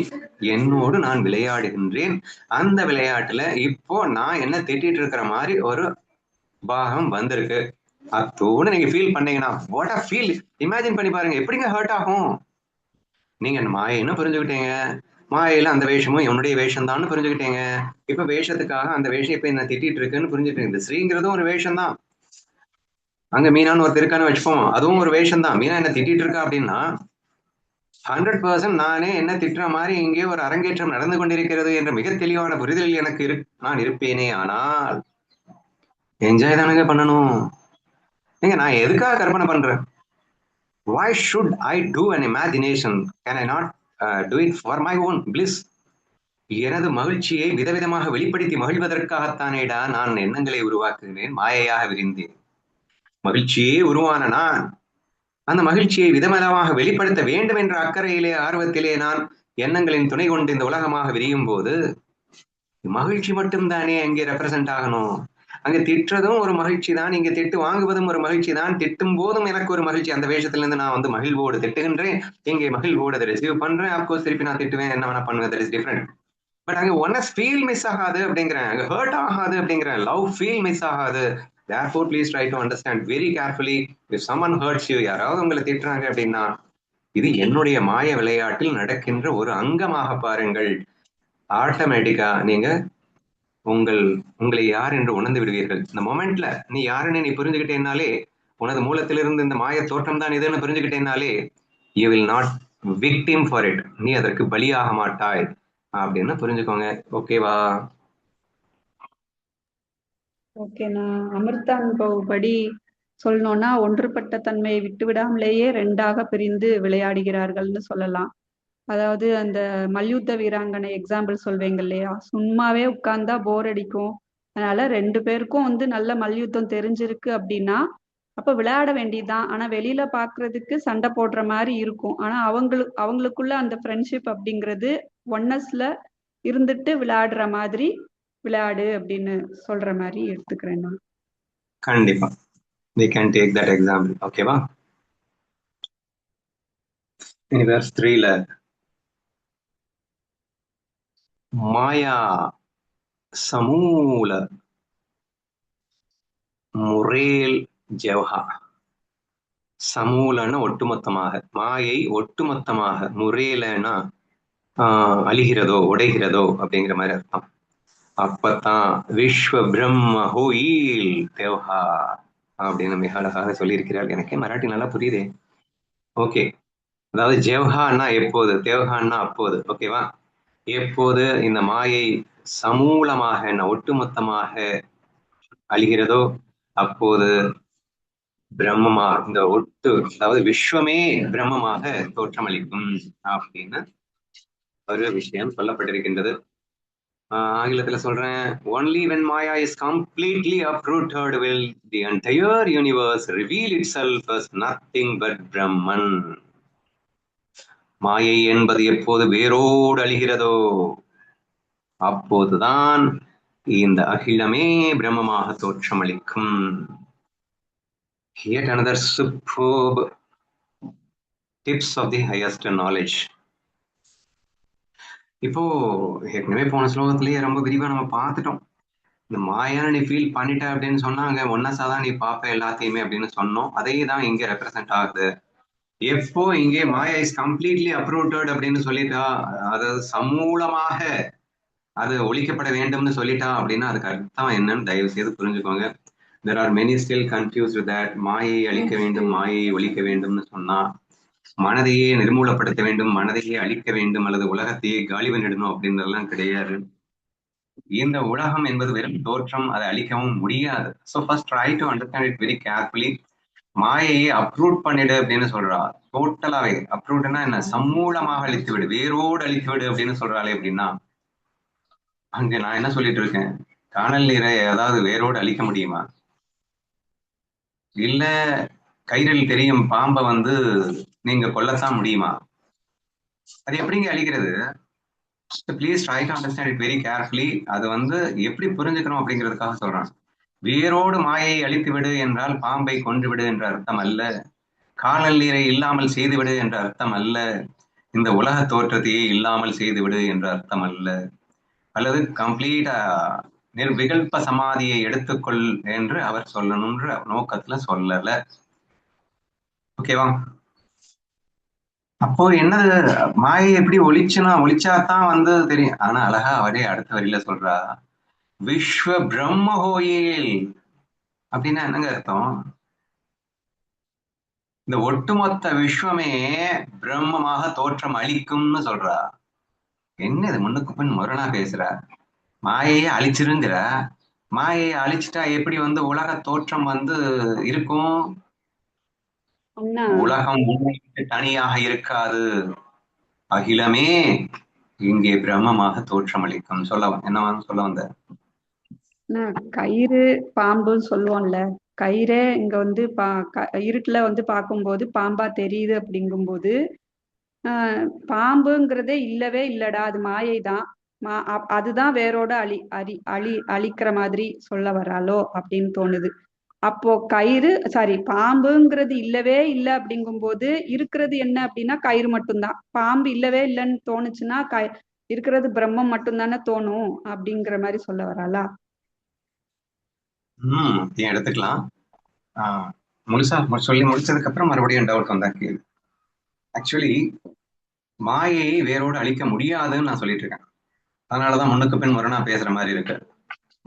என்னோடு நான் விளையாடுகின்றேன். அந்த விளையாட்டுல இப்போ நான் என்ன திட்டிட்டு இருக்கிற மாதிரி ஒரு பாகம் வந்திருக்கு. அத்தோடு நீங்க ஃபீல் பண்ணீங்கன்னா வாட் அ ஃபீல். இமேஜின் பண்ணி பாருங்க, எப்படிங்க ஹர்ட் ஆகும். நீங்க மாயைன்னு புரிஞ்சுக்கிட்டீங்க, மாயையில அந்த வேஷமும் என்னுடைய வேஷம் தான் புரிஞ்சுக்கிட்டீங்க. இப்ப வேஷத்துக்காக அந்த வேஷம் இப்ப என்ன திட்டிட்டு இருக்குன்னு புரிஞ்சுட்டு, இந்த ஸ்ரீங்கிறதும் ஒரு வேஷம் தான். அங்க மீனான்னு ஒருத்தர் இருக்கான்னு வச்சுப்போம், அதுவும் ஒரு வேஷம் தான். மீனா என்ன திட்டிட்டு இருக்கா அப்படின்னா 100% நானே என்ன திட்டுற மாதிரி இங்கே ஒரு அரங்கேற்றம் நடந்து கொண்டிருக்கிறது என்ற மிக தெளிவான புரிதல் எனக்கு நான் இருப்பேனே. ஆனால் என்ஜாய் தானுங்க பண்ணணும். நீங்க நான் எதுக்காக கற்பனை பண்றேன்? why should I do an imagination? Can I not do it for my own bliss? எனது மகிழ்ச்சியை விதவிதமாக வெளிப்படுத்தி மகிழ்வதற்காகத்தானேடா நான் எண்ணங்களை உருவாக்குகிறேன், மாயையாக விரிந்தேன். மகிழ்ச்சியே உருவான நான் அந்த மகிழ்ச்சியை விதவிதமாக வெளிப்படுத்த வேண்டும் என்ற அக்கறையிலே ஆர்வத்திலே நான் எண்ணங்களின் துணை கொண்டு இந்த உலகமாக விரியும் போது மகிழ்ச்சி மட்டும்தானே அங்கே ரெப்ரசன்ட் ஆகணும். அங்க திட்டுறதும் ஒரு மகிழ்ச்சி தான், இங்க திட்டு வாங்குவதும் ஒரு மகிழ்ச்சி தான். திட்டும் போதும் எனக்கு ஒரு மகிழ்ச்சி. அந்த வேஷத்துல இருந்து நான் வந்து மகிழ்வோடு திட்டுகின்றேன், இங்கே மகிழ்வோடு அதை ரிசீவ் பண்றேன். அப்கோர்ஸ் திருப்பி நான் திட்டுவேன், என்ன வேணா பண்ணுவேன், தட் இஸ் டிஃபரெண்ட். பட் அங்க ஒன்னஸ் ஃபீல் மிஸ் ஆகாது அப்படிங்கிறேன், அங்க ஹர்ட் ஆகாது அப்படிங்கிறேன், லவ் ஃபீல் மிஸ் ஆகாது. therefore please try to understand very carefully. if someone hurts you, யாராவது உங்களை திட்டுறாங்க அப்படின்னா இது என்னுடைய மாய விளையாட்டில் நடக்கின்ற ஒரு அங்கமாக பாருங்கள். ஆட்டோமேட்டிக்கா நீங்க உங்களை யார் என்று உணர்ந்து விடுவீர்கள். இந்த மொமெண்ட்ல நீ யாருன்னு நீ புரிஞ்சுக்கிட்டேனாலே, உனது மூலத்திலிருந்து இந்த மாய தோற்றம் தான் இதுன்னு புரிஞ்சுக்கிட்டேனாலே, you will not victim for it. நீ அதற்கு பலியாக மாட்டாய் அப்படின்னு புரிஞ்சுக்கோங்க. ஓகேவா? ஓகே, நான் அமிர்தானுபவ் படி சொல்லணும்னா ஒன்றுபட்ட தன்மையை விட்டு விடாமலேயே ரெண்டாக பிரிந்து விளையாடுகிறார்கள்னு சொல்லலாம். அதாவது அந்த மல்யுத்த வீராங்கனை எக்ஸாம்பிள் சொல்வேங்க இல்லையா, சும்மாவே உட்கார்ந்தா போர் அடிக்கும். அதனால ரெண்டு பேருக்கும் வந்து நல்ல மல்யுத்தம் தெரிஞ்சிருக்கு அப்படின்னா அப்ப விளையாட வேண்டியதுதான். ஆனா வெளியில பாக்குறதுக்கு சண்டை போடுற மாதிரி இருக்கும். ஆனா அவங்களுக்குள்ள அந்த ஃப்ரெண்ட்ஷிப் அப்படிங்கிறது ஒன்னஸ்ல இருந்துட்டு விளையாடுற மாதிரி விளையாடு அப்படின்னு சொல்ற மாதிரி எடுத்துக்கிறேன் நான். கண்டிப்பா we can take that example. ஓகேவா? இனி verse 3ல மாயா சமூல முரேல் ஜெவஹா. சமூலன்னா ஒட்டுமொத்தமாக, மாயை ஒட்டுமொத்தமாக, முரேலன்னா அழிகிறதோ உடைகிறதோ அப்படிங்கிற மாதிரி அர்த்தம். அப்பத்தான் விஸ்வ பிரம்ம ஹோயில் தேவஹா அப்படின்னு மிக அழகாக சொல்லியிருக்கிறாள். எனக்கே மராட்டி நல்லா புரியுதே. ஓகே, அதாவது ஜெவஹான்னா எப்போது, தேவஹான்னா அப்போது. ஓகேவா? எப்போது இந்த மாயை சமூலமாக ஒட்டுமொத்தமாக அழிகிறதோ அப்போது பிரம்மமா இந்த ஒட்டு, அதாவது விஸ்வமே பிரம்மமாக தோற்றமளிக்கும் அப்படின்னு ஒரு விஷயம் சொல்லப்பட்டிருக்கின்றது. ஆங்கிலத்துல சொல்றேன், only when Maya is completely uprooted will the entire universe reveal itself as nothing but Brahman. மாயை என்பது எப்போது வேரோடு அழிகிறதோ அப்போதுதான் இந்த அகிலமே பிரம்மமாக தோற்றமளிக்கும். Yet another superb tips of the highest knowledge. இப்போ ஏற்கனவே போன ஸ்லோகத்திலேயே ரொம்ப விரிவா நம்ம பார்த்துட்டோம். இந்த மாயான நீ ஃபீல் பண்ணிட்ட அப்படின்னு சொன்னாங்க, ஒன்னஸா தான் நீ பார்ப்ப எல்லாத்தையுமே அப்படின்னு சொன்னோம். அதே தான் இங்க ரெப்ரசென்ட் ஆகுது. எப்போ இங்கே மாயா இஸ் கம்ப்ளீட்லி அப்ரூட்டட் அப்படின்னு சொல்லிட்டா, அதாவது சமூலமாக அது ஒழிக்கப்பட வேண்டும்னு சொல்லிட்டா அப்படின்னா அதுக்கு அர்த்தம் என்னன்னு தயவு செய்து புரிஞ்சுக்கோங்க. there are many still confused with that. மாயை அழிக்க வேண்டும், மாயை ஒழிக்க வேண்டும்னு சொன்னா மனதையே நிர்மூலப்படுத்த வேண்டும், மனதையே அழிக்க வேண்டும், அல்லது உலகத்தையே காலி பண்ணிடணும் அப்படின்றதெல்லாம் கிடையாது. இந்த உலகம் என்பது வெறும் தோற்றம், அதை அழிக்கவும் முடியாது. So first try to understand it very carefully. மாயையை அப்ரூட் பண்ணிடு அப்படின்னு சொல்றா. டோட்டலாவே அப்ரூட்னா என்ன, சமூலமாக அழித்து விடு, வேரோடு அழித்து விடு அப்படின்னு சொல்றாளே அப்படின்னா, அங்க நான் என்ன சொல்லிட்டு இருக்கேன், காணல் நீரை ஏதாவது வேரோடு அழிக்க முடியுமா? இல்ல கயிறில் தெரியும் பாம்பை வந்து நீங்க கொல்லத்தான் முடியுமா? அது எப்படிங்க அழிக்கிறது? Please try to understand it very carefully. அது வந்து எப்படி புரிஞ்சுக்கணும் அப்படிங்கிறதுக்காக சொல்றான். வேரோடு மாயை அழித்து விடு என்றால் பாம்பை கொன்று விடு என்ற அர்த்தம் அல்ல. காணல் நீரை இல்லாமல் செய்துவிடு என்ற அர்த்தம் அல்ல. இந்த உலக தோற்றத்தையே இல்லாமல் செய்துவிடு என்ற அர்த்தம் அல்ல. அல்லது கம்ப்ளீட் நிர்விகல்ப சமாதியை எடுத்துக்கொள் என்று அவர் சொல்லணும்ன்ற நோக்கத்துல சொல்லல. ஓகேவா? அப்போ என்னது, மாயை எப்படி ஒழிச்சாதான் வந்து தெரியும். ஆனா அழகா அவரே அடுத்த வரியில சொல்றா, விஸ்வ பிரம்ம ஹோயேல் அப்படின்னா என்னங்க அர்த்தம்? இந்த ஒட்டுமொத்த விஸ்வமே பிரம்மமாக தோற்றம் அளிக்கும்னு சொல்றா. என்ன இது முன்னுக்கு பின் முரணா பேசுற? மாயையை அழிச்சிருங்கிற, மாயையை அழிச்சிட்டா எப்படி வந்து உலக தோற்றம் வந்து இருக்கும்? அண்ணா உலகம் உண்மைக்கு தனியாக இருக்காது, அகிலமே இங்கே பிரம்மமாக தோற்றம் அளிக்கும். என்ன சொல்ல வந்த? கயிறு பாம்புன்னு சொல்லுவோம்ல, கயிறே இங்க வந்து இருட்டுல வந்து பார்க்கும்போது பாம்பா தெரியுது அப்படிங்கும்போது பாம்புங்கிறதே இல்லவே இல்லடா, அது மாயை தான். அதுதான் வேரோட அழிக்கிற மாதிரி சொல்ல வராளோ அப்படின்னு தோணுது. அப்போ பாம்புங்கிறது இல்லவே இல்லை அப்படிங்கும்போது இருக்கிறது என்ன அப்படின்னா கயிறு மட்டும்தான். பாம்பு இல்லவே இல்லைன்னு தோணுச்சுன்னா இருக்கிறது பிரம்மம் மட்டும்தானே தோணும் அப்படிங்கிற மாதிரி சொல்ல வராளா? எடுத்துக்கலாம். முழுசா சொல்லி முடிச்சதுக்கு அப்புறம் மறுபடியும் டவுட் வந்தா கேள்வி. ஆக்சுவலி மாயையை வேரோடு அழிக்க முடியாதுன்னு நான் சொல்லிட்டு இருக்கேன். அதனாலதான் முன்னுக்கு பின் முரணா பேசுற மாதிரி இருக்கு.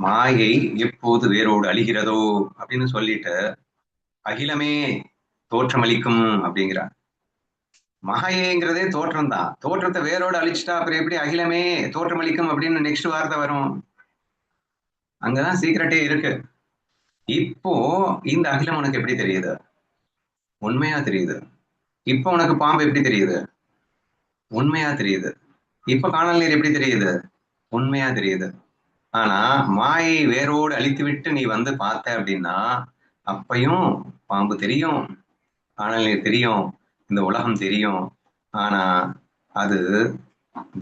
மாயை எப்போது வேரோடு அழிகிறதோ அப்படின்னு சொல்லிட்டு அகிலமே தோற்றமளிக்கும் அப்படிங்கிறார். மாயைங்கிறதே தோற்றம் தான். தோற்றத்தை வேரோடு அழிச்சிட்டா அப்புறம் எப்படி அகிலமே தோற்றமளிக்கும் அப்படின்னு நெக்ஸ்ட் வார்த்தை வரும். அங்கதான் சீக்கிரட்டே இருக்கு. இப்போ இந்த அகிலம் உனக்கு எப்படி தெரியுது? உண்மையா தெரியுது. இப்போ உனக்கு பாம்பு எப்படி தெரியுது? உண்மையா தெரியுது. இப்ப காணல் நீர் எப்படி தெரியுது? உண்மையா தெரியுது. ஆனா மாயை வேரோடு அழித்து விட்டு நீ வந்து பார்த்த அப்படின்னா அப்பையும் பாம்பு தெரியும், காணல் நீர் தெரியும், இந்த உலகம் தெரியும். ஆனா அது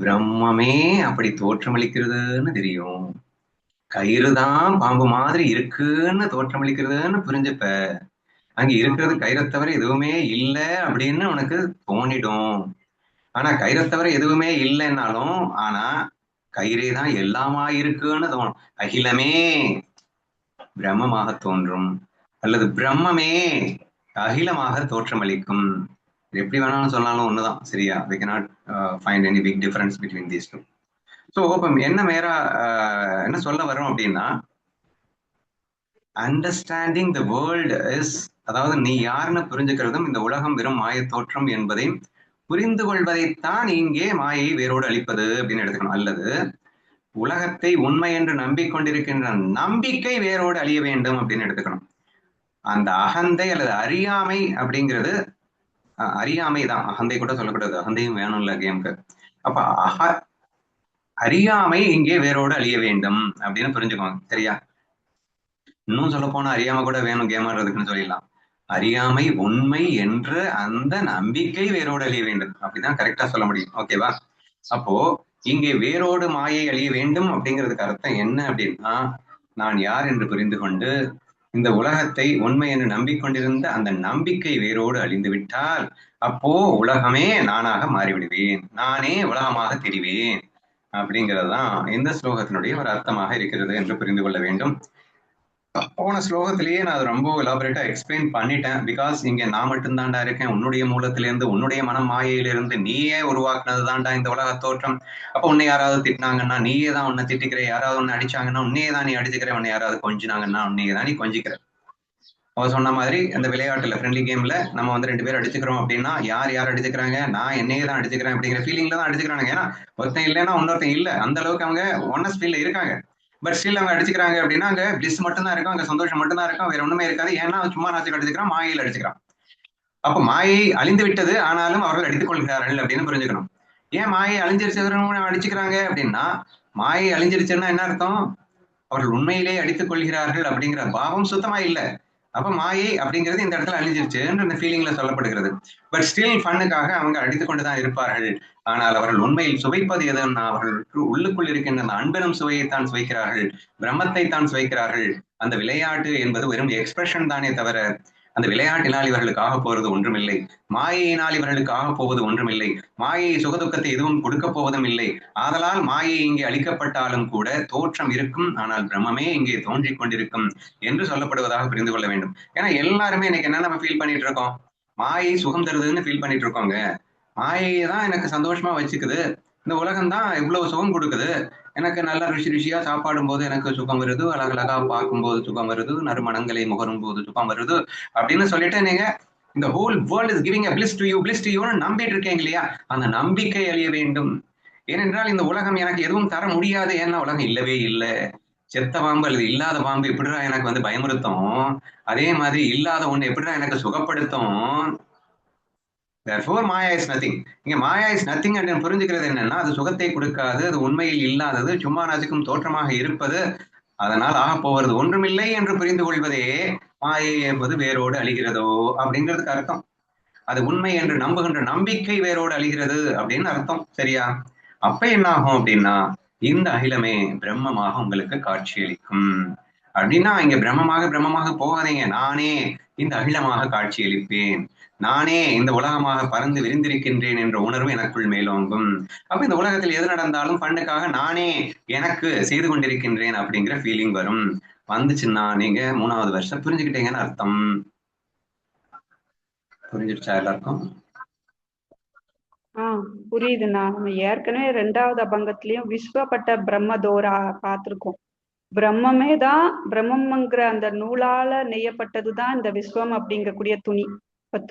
பிரம்மமே அப்படி தோற்றமளிக்கிறதுன்னு தெரியும். கயிறு தான் பாம்பு மாதிரி இருக்குன்னு தோற்றமளிக்கிறதுன்னு புரிஞ்சுப்ப. அங்க இருக்கிறது கயிறை தவிர எதுவுமே இல்லை அப்படின்னு உனக்கு தோணிடும். ஆனா கயிறை தவிர எதுவுமே இல்லைன்னாலும் ஆனா கயிறே தான் எல்லாமா இருக்குன்னு தோணும். அகிலமே பிரம்மமாக தோன்றும், அல்லது பிரம்மமே அகிலமாக தோற்றமளிக்கும். எப்படி வேணாலும் சொன்னாலும் ஒண்ணுதான், சரியா? we cannot find any big difference between these two. So இப்போ என்ன சொல்ல வரோம் அப்படின்னா, அண்டர்ஸ்டாண்டிங் த வேர்ல்டு இஸ், அதாவது நீ யாருன்னு புரிஞ்சுக்கிறதும் இந்த உலகம் வெறும் மாய தோற்றம் என்பதை புரிந்து கொள்வதைத்தான் இங்கே மாயை வேரோடு அழிப்பது அப்படின்னு எடுத்துக்கணும். அல்லது உலகத்தை உண்மை என்று நம்பிக்கொண்டிருக்கின்ற நம்பிக்கை வேரோடு அழிய வேண்டும் அப்படின்னு எடுத்துக்கணும். அந்த அகந்தை அல்லது அறியாமை அப்படிங்கிறது, அறியாமை தான், அகந்தை கூட சொல்லக்கூடாது, அகந்தையும் வேணும்ல கேமுக்கு. அப்ப அறியாமை இங்கே வேரோடு அழிய வேண்டும் அப்படின்னு புரிஞ்சுக்கோங்க, சரியா? இன்னும் சொல்ல போனா அறியாம கூட வேணும் கேம் ஆடுறதுக்குன்னு சொல்லிடலாம். அறியாமை உண்மை என்று அந்த நம்பிக்கை வேரோடு அழிய வேண்டும், அப்படிதான் கரெக்டா சொல்ல முடியும். ஓகேவா? அப்போ இங்கே வேரோடு மாயை அழிய வேண்டும் அப்படிங்கிறதுக்கு அர்த்தம் என்ன அப்படின்னா, நான் யார் என்று புரிந்து கொண்டு இந்த உலகத்தை உண்மை என்று நம்பிக்கொண்டிருந்த அந்த நம்பிக்கை வேரோடு அழிந்து விட்டால் அப்போ உலகமே நானாக மாறிவிடுவேன், நானே உலகமாக தெரிவேன். அப்படிங்கிறது தான் இந்த ஸ்லோகத்தினுடைய ஒரு அர்த்தமாக இருக்கிறது என்று புரிந்து கொள்ள வேண்டும். போன ஸ்லோகத்திலேயே நான் அதை ரொம்ப எலாபரேட்டா எக்ஸ்பிளைன் பண்ணிட்டேன். பிகாஸ் இங்க நான் மட்டும்தான்டா இருக்கேன், உன்னுடைய மூலத்திலிருந்து உன்னுடைய மனம் மாயையிலிருந்து நீயே உருவாக்குனது தான்டா இந்த உலக தோற்றம். அப்ப உன்னை யாராவது திட்டினாங்கன்னா நீயே தான் உன்னை திட்டிக்கிற, யாராவது உன்னை அடிச்சாங்கன்னா உன்னையே தான் நீ அடிச்சுக்கிற, உன்னை யாராவது கொஞ்சினாங்கன்னா உன்னையே தான் நீ கொஞ்சிக்கிற. அவ சொன்ன மாதிரி அந்த விளையாட்டுல ஃப்ரெண்ட்லி கேம்ல நம்ம வந்து 2 பேர் அடிச்சுக்கிறோம் அப்படின்னா யார் யார் அடிச்சுக்கிறாங்க, நான் என்னையே தான் அடிச்சுக்கிறேன் அப்படிங்கிற ஃபீலிங்ல தான் அடிச்சுக்கிறாங்க. ஏன்னா ஒருத்தன் இல்லைன்னா இன்னொருத்தன் இல்ல, அந்த அளவுக்கு அவங்க ஒன்னஸ் ஃபீல்ல இருக்காங்க. பட் ஸ்டில் அவங்க அடிச்சுக்கிறாங்க அப்படின்னா அங்க பிளிஸ் மட்டும் தான் இருக்கும், அங்க சந்தோஷம் மட்டும் தான் இருக்கும், வேற ஒண்ணுமே இருக்காது. ஏன்னா சும்மா நாச்சுக்கு அடிச்சுக்கிறான், மாயையில் அடிச்சுக்கிறான். அப்ப மாயை அழிந்து விட்டது, ஆனாலும் அவர்கள் அடித்துக் கொள்கிறார்கள் அப்படின்னு புரிஞ்சுக்கணும். ஏன் மாயை அழிஞ்சிருச்சு அடிச்சுக்கிறாங்க அப்படின்னா, மாயை அழிஞ்சிருச்சுன்னா என்ன அர்த்தம்? அவர்கள் உண்மையிலே அடித்துக் கொள்கிறார்கள் அப்படிங்கிற பாவம் சுத்தமா இல்லை. அப்ப மாயை அப்படிங்கிறது இந்த இடத்துல அழிஞ்சிருச்சுன்ற அந்த ஃபீலிங்ல சொல்லப்படுகிறது. பட் ஸ்டில் ஃபன்னுக்காக அவங்க அடித்துக் கொண்டுதான் இருப்பார்கள். ஆனால் அவர்கள் உண்மையில் சுவைப்பது எதுன்னா அவர்களுக்கு உள்ளுக்குள் இருக்கின்ற அந்த அன்பெனும் சுவையைத்தான் சுவைக்கிறார்கள், பிரம்மத்தை தான் சுவைக்கிறார்கள். அந்த விளையாட்டு என்பது வெறும் எக்ஸ்பிரஷன் தானே தவிர அந்த விளையாட்டினால் இவர்களுக்கு ஆக போவது ஒன்றுமில்லை, மாயையினால் இவர்களுக்கு ஆக போவது ஒன்றுமில்லை, மாயை சுகதுக்கத்தை எதுவும் கொடுக்க போவதும் இல்லை. ஆதலால் மாயை இங்கே அளிக்கப்பட்டாலும் கூட தோற்றம் இருக்கும், ஆனால் பிரம்மமே இங்கே தோன்றிக் கொண்டிருக்கும் என்று சொல்லப்படுவதாக புரிந்து கொள்ள வேண்டும். ஏன்னா எல்லாருமே இன்னைக்கு என்ன நம்ம ஃபீல் பண்ணிட்டு இருக்கோம், மாயை சுகம் தருதுன்னு ஃபீல் பண்ணிட்டு இருக்கோங்க. மாயை தான் எனக்கு சந்தோஷமா வச்சுக்குது, இந்த உலகம் தான் இவ்வளவு சுகம் கொடுக்குது, எனக்கு நல்ல ருசியா சாப்பாடும் போது எனக்கு சுகம் வருது, அழகழகா பார்க்கும்போது சுகம் வருது, நறுமணங்களை முகரும் போது சுகம் வருது அப்படின்னு சொல்லிட்டு நீங்க இந்த whole world is giving a bliss to you நம்பிட்டு இருக்கீங்க இல்லையா? அந்த நம்பிக்கை அழிய வேண்டும். ஏனென்றால் இந்த உலகம் எனக்கு எதுவும் தர முடியாது, ஏன்னா உலகம் இல்லவே இல்லை. செத்த பாம்பு அல்லது இல்லாத பாம்பு எப்படிடா எனக்கு வந்து பயமுறுத்தும், அதே மாதிரி இல்லாத ஒண்ணு எப்படிடா எனக்கு சுகப்படுத்தும். Therefore, Maya is nothing. இங்க மாயா இஸ் நத்திங் என்று புரிஞ்சுக்கிறது என்னன்னா, அது சுகத்தை கொடுக்காது, அது உண்மையில் இல்லாதது, சும்மா நசிக்கும் தோற்றமாக இருப்பது, அதனால் ஆக போவது ஒன்றுமில்லை என்று புரிந்து கொள்வதே மாயை என்பது வேரோடு அழிகிறதோ அப்படிங்கிறதுக்கு அர்த்தம். அது உண்மை என்று நம்புகின்ற நம்பிக்கை வேரோடு அழிகிறது அப்படின்னு அர்த்தம். சரியா? அப்ப என்ன ஆகும் அப்படின்னா, இந்த அகிலமே பிரம்மமாக உங்களுக்கு காட்சியளிக்கும். அப்படின்னா இங்க பிரம்மமாக போகாதீங்க, நானே இந்த அகிலமாக காட்சியளிப்பேன், நானே இந்த உலகமாக பறந்து விரிந்திருக்கின்றேன் என்ற உணர்வு எனக்குள் மேலோங்கும். அப்ப இந்த உலகத்தில் எது நடந்தாலும் பண்ணுக்காக நானே எனக்கு செய்து கொண்டிருக்கின்றேன் அப்படிங்கிற ஃபீலிங் வரும். வந்துச்சுன்னா நீங்க 3வது வருஷம் புரிஞ்சுக்கிட்டீங்கன்னு அர்த்தம். புரிஞ்சிருச்சா எல்லாருக்கும்? புரியுதுண்ணா. நம்ம ஏற்கனவே 2வது அபங்கத்திலயும் விஸ்வப்பட்ட பிரம்மதோரா பார்த்திருக்கோம். பிரம்மமே தான், பிரம்மங்கிற அந்த நூலால நெய்யப்பட்டதுதான் இந்த விஸ்வம் அப்படிங்கக்கூடிய துணி. இப்ப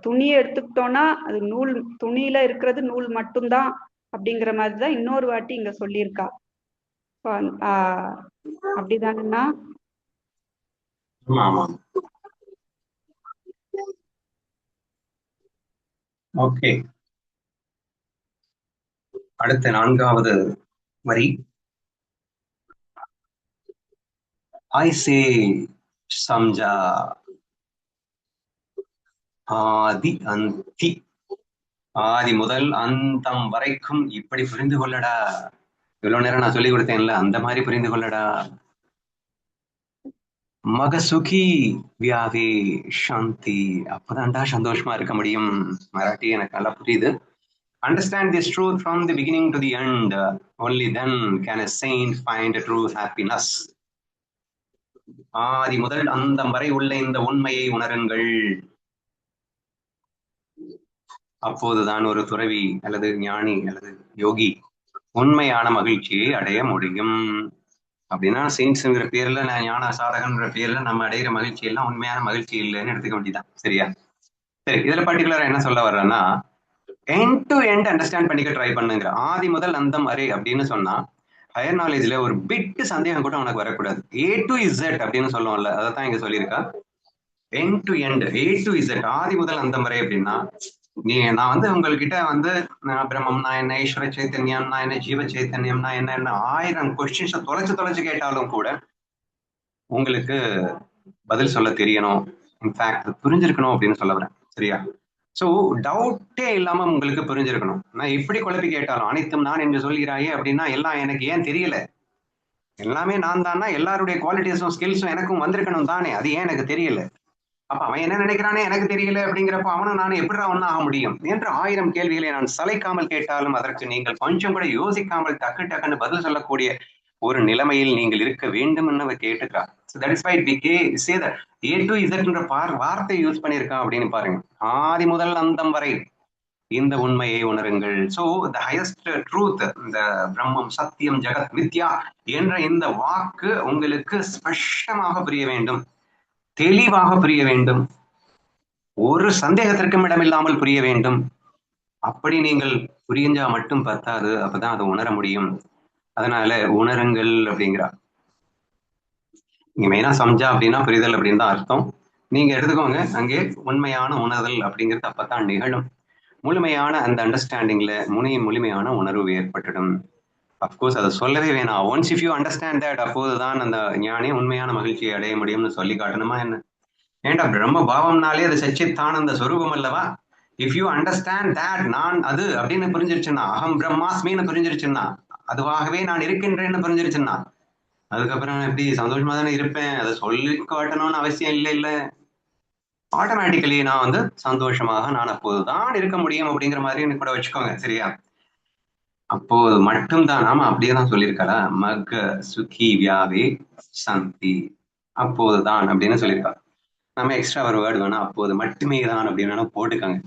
துணி எடுத்துக்கிட்டோம்னா அது நூல், துணியில இருக்கிறது நூல் மட்டும்தான் அப்படிங்கிற மாதிரிதான் இன்னொரு வாட்டி இங்க சொல்லியிருக்கா. அப்படிதானுண்ணா? ஓகே, அடுத்த 4வது வரி. ஐசே சம்ஜா ஆதி அந்தி, ஆதி முதல் அந்தம் வரைக்கும் இப்படி புரிந்து கொள்ளடா. இவ்வளவு நேரம் நான் சொல்லி கொடுத்தேன்ல, அந்த மாதிரி புரிந்து கொள்ளடா. மகசுகி வியாவே சாந்தி, அப்பதான்டா சந்தோஷமா இருக்க முடியும். மராட்டி எனக்கு நல்லா புரியுது. Understand this truth from the beginning to the end. Only then can a saint find a true happiness. ஆதி முதல் அந்தம் வரை உள்ள இந்த உண்மையை உணருங்கள். அப்போதுதான் ஒரு துறவி அல்லது ஞானி அல்லது யோகி உண்மையான மகிழ்ச்சியை அடைய முடியும். அப்படின்னா செயின்ஸ்ங்கிற பேர்ல, நான் ஞான சாதகன்ற பேர்ல நம்ம அடைகிற மகிழ்ச்சி எல்லாம் உண்மையான மகிழ்ச்சி இல்லைன்னு எடுத்துக்க வேண்டியதான். சரியா? சரி, இதுல பர்டிகுலரா என்ன சொல்ல வர்றேன்னா, எண்ட் டு எண்ட் அண்டர்ஸ்டாண்ட் பண்ணிக்க ட்ரை பண்ணுங்கிற. ஆதி முதல் அந்தம் வரை அப்படின்னு சொன்னா ஹையர் நாலேஜ்ல ஒரு பிட் சந்தேகம் கூட உனக்கு வரக்கூடாது. A to Z அப்படின்னு சொல்லுவோம்ல, அதைத்தான் இங்க சொல்லியிருக்கா. End to end, A to Z, ஆதி முதல் அந்தம் வரை அப்படின்னா, நான் வந்து உங்ககிட்ட வந்து பிரம்மம்னா என்ன, ஈஸ்வர சைத்தன்யம்னா என்ன, ஜீவ சைத்தன்யம்னா என்ன 1000 கொஸ்டின்ஸ் தொலைச்சு கேட்டாலும் கூட உங்களுக்கு பதில் சொல்ல தெரியணும், இன்ஃபேக்ட் புரிஞ்சிருக்கணும் அப்படின்னு சொல்ல வரேன். சரியா? சோ டவுட்டே இல்லாம உங்களுக்கு புரிஞ்சிருக்கணும். நான் எப்படி குழப்பி கேட்டாலும் அனைத்தும் நான் என்று சொல்கிறாயே அப்படின்னா எல்லாம் எனக்கு ஏன் தெரியல, எல்லாமே நான் தானா, எல்லாருடைய குவாலிட்டிஸும் ஸ்கில்ஸும் எனக்கும் வந்திருக்கணும் தானே, அது ஏன் எனக்கு தெரியல. அப்ப அவன் என்ன நினைக்கிறானே எனக்கு தெரியல அப்படிங்கிறப்ப அவனும் நானும் எப்படிடா ஒண்ணா ஆக முடியும் என்று 1000 கேள்விகளை நான் சளைக்காமல் கேட்டாலும் அதற்கு நீங்கள் கொஞ்சம் கூட யோசிக்காமல் டக்கு டக்குன்னு பதில் சொல்லக்கூடிய ஒரு நிலைமையில் நீங்கள் இருக்க வேண்டும் என்று கேட்டுக்கிறார். That is why we say that A to Z என்ற வார்த்தை யூஸ் பண்ணியிருக்கான் அப்படின்னு பாருங்க. ஆதி முதல் அந்தம் வரை இந்த உண்மையை உணருங்கள். சோ த ஹையஸ்ட் ட்ரூத், இந்த பிரம்மம், சத்தியம், ஜெகத், வித்யா என்ற இந்த வாக்கு உங்களுக்கு ஸ்பஷ்டமாக புரிய வேண்டும், தெளிவாக புரிய வேண்டும், ஒரு சந்தேகத்திற்கும் இடமில்லாமல் புரிய வேண்டும். அப்படி நீங்கள் புரிஞ்சா மட்டும் பத்தாது, அப்பதான் அதை உணர முடியும். அதனால உணருங்கள் அப்படிங்கிறா. நீங்க மெயினா சம்ஜா அப்படின்னா புரிதல் அப்படின்னு தான் அர்த்தம். நீங்க எடுத்துக்கோங்க, அங்கே உண்மையான உணர்தல் அப்படிங்கிறது அப்பதான் நிகழும். முழுமையான அந்த அண்டர்ஸ்டாண்டிங்ல முழுமையான உணர்வு ஏற்பட்டுடும். அப்கோர்ஸ் அதை சொல்லவே வேணாம். Once if you understand that, அப்போதுதான் அந்த ஞானி உண்மையான மகிழ்ச்சியை அடைய முடியும்னு சொல்லி காட்டணுமா என்ன? ஏண்டா பிரம்ம பாவம்னாலே அது சச்சித்தான் அந்த சொரூபம் அல்லவா? இஃப் யூ அண்டர்ஸ்டாண்ட் தட், நான் அது அப்படின்னு புரிஞ்சிருச்சுன்னா, அகம் பிரம்மாஸ்மின்னு புரிஞ்சிருச்சுன்னா, அதுவாகவே நான் இருக்கின்றேன்னு புரிஞ்சிருச்சுன்னா, அதுக்கப்புறம் எப்படி சந்தோஷமா தானே இருப்பேன். அதை சொல்லி காட்டணும்னு அவசியம் இல்லை. இல்ல, ஆட்டோமேட்டிக்கலி நான் சந்தோஷமாக நான் அப்போதுதான் இருக்க முடியும் அப்படிங்கிற மாதிரி கூட வச்சுக்கோங்க. சரியா? அப்போது மட்டும்தான். நாம அப்படியேதான் சொல்லியிருக்காரா, மக சுகி வியாவே சந்தி, அப்போதுதான் அப்படின்னு சொல்லியிருக்கா. நம்ம எக்ஸ்ட்ரா ஒரு வேர்டு வேணா அப்போது மட்டுமே தான் அப்படின்னு போட்டுக்காங்க.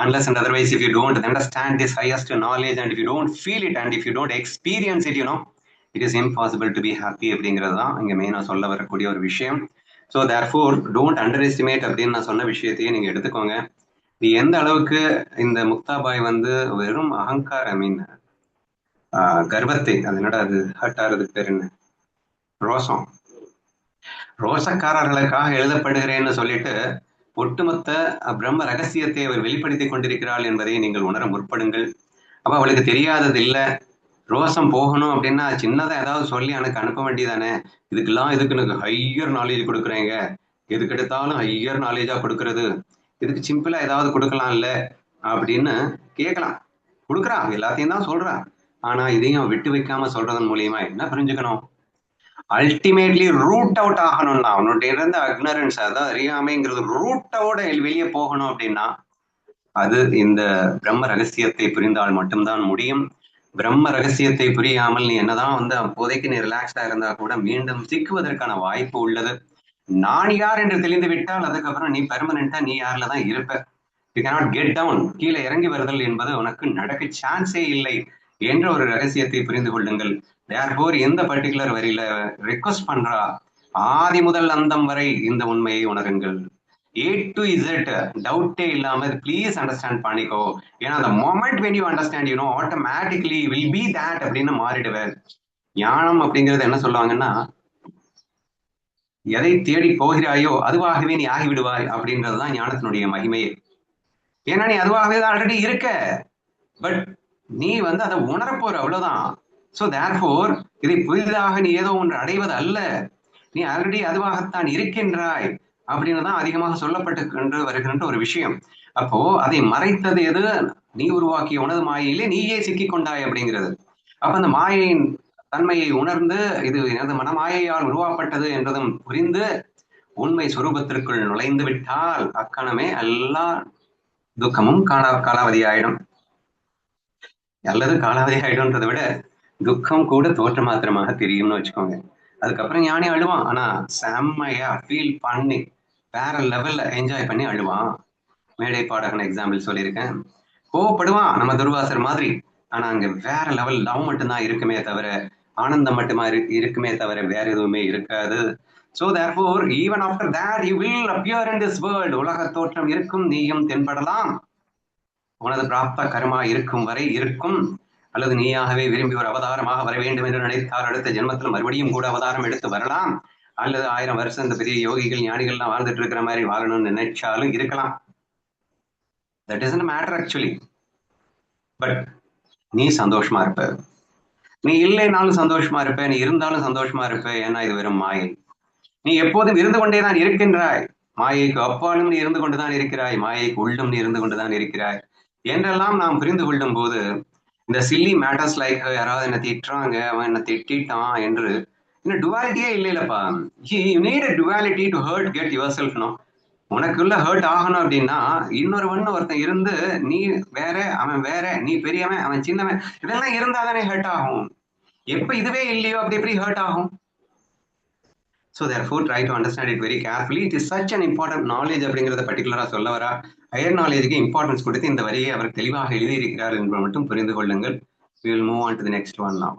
Unless and otherwise, if you don't understand this highest knowledge and if you don't feel it and if you don't experience it, it is impossible to be happy அப்படிங்கிறது தான் இங்க மெயினா சொல்ல வரக்கூடிய ஒரு விஷயம். So therefore don't under estimate அப்படின்னு நான் சொன்ன விஷயத்தையே நீங்க எடுத்துக்கோங்க. இது எந்த அளவுக்கு இந்த முக்தாபாய் வெறும் அகங்கார, ஐ மீன் கர்வத்தை, அது என்னடா அது ஹர்ட் ஆறதுக்கு பேர் என்ன, ரோசக்காரர்களுக்காக எழுதப்படுகிறேன்னு சொல்லிட்டு ஒட்டுமொத்த பிரம்ம ரகசியத்தை அவர் வெளிப்படுத்திக் கொண்டிருக்கிறாள் என்பதை நீங்கள் உணர முற்படுங்கள். அப்ப அவளுக்கு தெரியாதது இல்லை. ரோசம் போகணும் அப்படின்னா சின்னதா ஏதாவது சொல்லி எனக்கு அனுப்ப வேண்டியதானே. இதுக்கு எனக்கு ஹையர் நாலேஜ் கொடுக்குறேங்க, எதுக்கு எடுத்தாலும் ஹையர் நாலேஜா கொடுக்கறது, இதுக்கு சிம்பிளா ஏதாவது கொடுக்கலாம்ல அப்படின்னு கேட்கலாம். கொடுக்குறா, எல்லாத்தையும் தான் சொல்றா. ஆனா இதையும் விட்டு வைக்காம சொல்றதன் மூலியமா என்ன புரிஞ்சுக்கணும்? அல்டிமேட்லி ரூட் அவுட் ஆகணும்னா, அவனுடைய இருந்த அக்னரன்ஸ், அதாவது அறியாமைங்கிறது ரூட் அவுட் வெளியே போகணும் அப்படின்னா அது இந்த பிரம்ம ரகசியத்தை புரிந்தால் மட்டும்தான் முடியும். பிரம்ம ரகசியத்தை புரியாமல் நீ என்னதான் அப்போதைக்கு நீ ரிலாக்ஸ்டா இருந்தா கூட மீண்டும் சிக்குவதற்கான வாய்ப்பு உள்ளது. நான் யார் என்று தெரிந்து விட்டால் அதுக்கப்புறம் நீ பெர்மனண்டா நீ யார்ல தான் இருப்ப. யூ கேனாட் கெட் டவுன், கீழே இறங்கி வருதல் என்பது உனக்கு நடக்க சான்ஸே இல்லை என்ற ஒரு ரகசியத்தை புரிந்து கொள்ளுங்கள். தேர்ஃபோர் எந்த பர்டிகுலர் வரியில ரிக்வஸ்ட் பண்றா, ஆதி முதல் அந்தம் வரை இந்த உண்மையை உணருங்கள். A to Z டவுட்டே இல்லாம ப்ளீஸ் அண்டர்ஸ்டாண்ட் பண்ணிக்கோ. ஏன்னா அந்த moment when you understand, automatically will be that அப்படின்னு மாறிடுவேன். ஞானம் அப்படிங்கிறது என்ன சொல்லுவாங்கன்னா, எதை தேடி போகிறாயோ அதுவாகவே நீ ஆகிவிடுவாய் அப்படின்றதுதான் ஞானத்தினுடைய மகிமையே. ஏன்னா நீ அதுவாகவே தான் ஆல்ரெடி இருக்க, பட் நீ அதை உணரப்போற, அவ்வளவுதான். ஸோ தேர்ஃபோர் இதை புதிதாக நீ ஏதோ ஒன்று அடைவது அல்ல, நீ ஆல்ரெடி அதுவாகத்தான் இருக்கின்றாய் அப்படின்னு தான் அதிகமாக சொல்லப்பட்டு கொண்டு வருகின்ற ஒரு விஷயம். அப்போ அதை மறைத்தது எது? நீ உருவாக்கிய உனது மாயையிலே நீயே சிக்கிக் கொண்டாய் அப்படிங்கிறது. அப்ப அந்த மாயையின் தன்மையை உணர்ந்து இது எனது மனமாயையால் உருவாக்கப்பட்டது என்றதும் புரிந்து உண்மை சுரூபத்திற்குள் நுழைந்து விட்டால் அக்கணமே எல்லா துக்கமும் காலாவதி ஆயிடும். அல்லது காலாவதி ஆயிடும்ன்றதை விட துக்கம் கூட தோற்ற மாத்திரமாக தெரியும்னு வச்சுக்கோங்க. அதுக்கப்புறம் ஞானி அழுவான், ஆனா செம்மையா ஃபீல் பண்ணி வேற லெவல்ல என்ஜாய் பண்ணி அழுவான். மேடை பாடகன் எக்ஸாம்பிள் சொல்லியிருக்கேன். கோவப்படுவான் நம்ம துர்வாசர் மாதிரி, ஆனா அங்க வேற லெவல் லவ் மட்டும்தான் இருக்குமே தவிர, ஆனந்தம் மட்டுமா இருக்குமே தவிர வேற எதுவுமே இருக்காது. So therefore even after that you will appear in this world. உலக தோற்றம் இருக்கும், நீயும் தென்படலாம். உனது பிராப்த கர்மா இருக்கும் வரை இருக்கும். அல்லது நீயாகவே விரும்பி ஒரு அவதாரமாக வர வேண்டும் என்று நினைத்தால் அடுத்த ஜென்மத்தில் மறுபடியும் கூட அவதாரம் எடுத்து வரலாம். அல்லது 1000 வருஷம் இந்த பெரிய யோகிகள் ஞானிகள்லாம் வாழ்ந்துட்டு இருக்கிற மாதிரி வாழணும்னு நினைச்சாலும் இருக்கலாம். That doesn't matter actually. But நீ சந்தோஷமா இருப்ப. நீ இல்லைனாலும் சந்தோஷமா இருப்ப, நீ இருந்தாலும் சந்தோஷமா இருப்ப. ஏன்னா இது வெறும் மாயை. நீ எப்போதும் இருந்து கொண்டேதான் இருக்கின்றாய். மாயைக்கு அப்பாலும் நீ இருந்து கொண்டுதான் இருக்கிறாய், மாயைக்கு உள்ளும் நீ இருந்து கொண்டுதான் இருக்கிறாய் என்றெல்லாம் நாம் புரிந்து கொள்ளும் போது இந்த சில்லி மேட்டர்ஸ் லைக் யாராவது என்ன திட்டுறாங்க, அவன் என்ன திட்டான் என்று இன்னும் டுவாலிட்டியே இல்லைல்லப்பா. You need a duality to hurt get yourself, no? உனக்குள்ள ஹர்ட் ஆகணும் அப்படின்னா இன்னொருவன் ஒருத்தன் இருந்து, நீ வேற அவன் வேற, நீ பெரியவன் அவன் சின்னவன், இதெல்லாம் இருந்தாதானே ஹர்ட் ஆகும். எப்ப இதுவே இல்லையோ அப்படி எப்படி ஹர்ட் ஆகும்? So therefore try to understand it very carefully. It is such an important knowledge அப்படிங்கறத பர்டிகுலரா சொல்ல வரா. ஹையர் நாலேஜுக்கு இம்பார்ட்டன்ஸ் கொடுத்து இந்த வரியை அவர் தெளிவாக எழுதியிருக்கிறார் என்பதை மட்டும் புரிந்து கொள்ளுங்கள். We will move on to the next one now.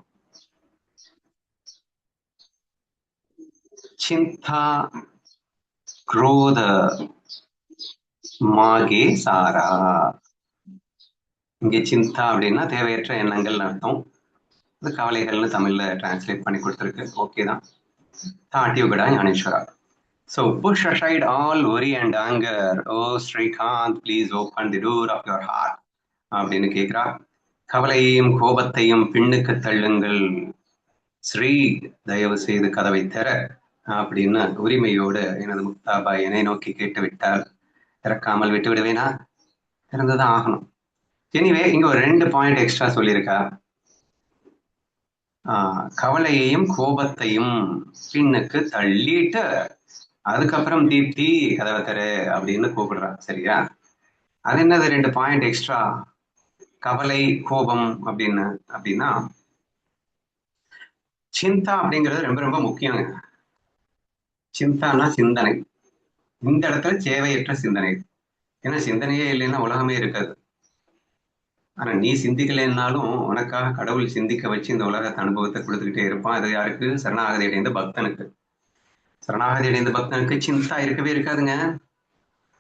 சிந்தா குரோத மாகே சாரா. இங்க சிந்தா அப்படின்னா தேவையற்ற எண்ணங்கள் அர்த்தம். அது கவலைகள்னு தமிழ்ல டிரான்ஸ்லேட் பண்ணி கொடுத்துருக்கு. ஓகே தான். தாட்டியுகடா ஞானேஸ்வரா. So push aside all worry and anger. Oh Srikanth, please open the door of your heart. அப்படின்னு கேட்கிறா. கவலையையும் கோபத்தையும் பின்னுக்கு தள்ளுங்கள். ஸ்ரீ, தயவு செய்து கதவை தர அப்படின்னு உரிமையோடு எனது முக்தாபா என்னை நோக்கி கேட்டு விட்டால் திறக்காமல் விட்டு விடுவேனா? திறந்துதான் ஆகணும். எனிவே இங்க ஒரு 2 பாயிண்ட் எக்ஸ்ட்ரா சொல்லியிருக்கா. கவலையையும் கோபத்தையும் பின்னுக்கு தள்ளிட்டு அதுக்கப்புறம் தீப்தி கதவை தரு அப்படின்னு கூப்பிடுறா. சரியா? அது என்னது 2 பாயிண்ட் எக்ஸ்ட்ரா? கவலை கோபம் அப்படின்னா சிந்தா அப்படிங்கிறது ரொம்ப ரொம்ப முக்கியங்க. சிந்தானா சிந்தனை. இந்த இடத்துல தேவையற்ற சிந்தனை. ஏன்னா சிந்தனையே இல்லைன்னா உலகமே இருக்காது. ஆனா நீ சிந்திக்கலைன்னாலும் உனக்காக கடவுள் சிந்திக்க வச்சு இந்த உலகத்தை அனுபவத்தை கொடுத்துக்கிட்டே இருப்பான். அது யாருக்கு? சரணாகதி அடைந்த பக்தனுக்கு. சரணாகதி அடைந்த பக்தனுக்கு சிந்தா இருக்கவே இருக்காதுங்க.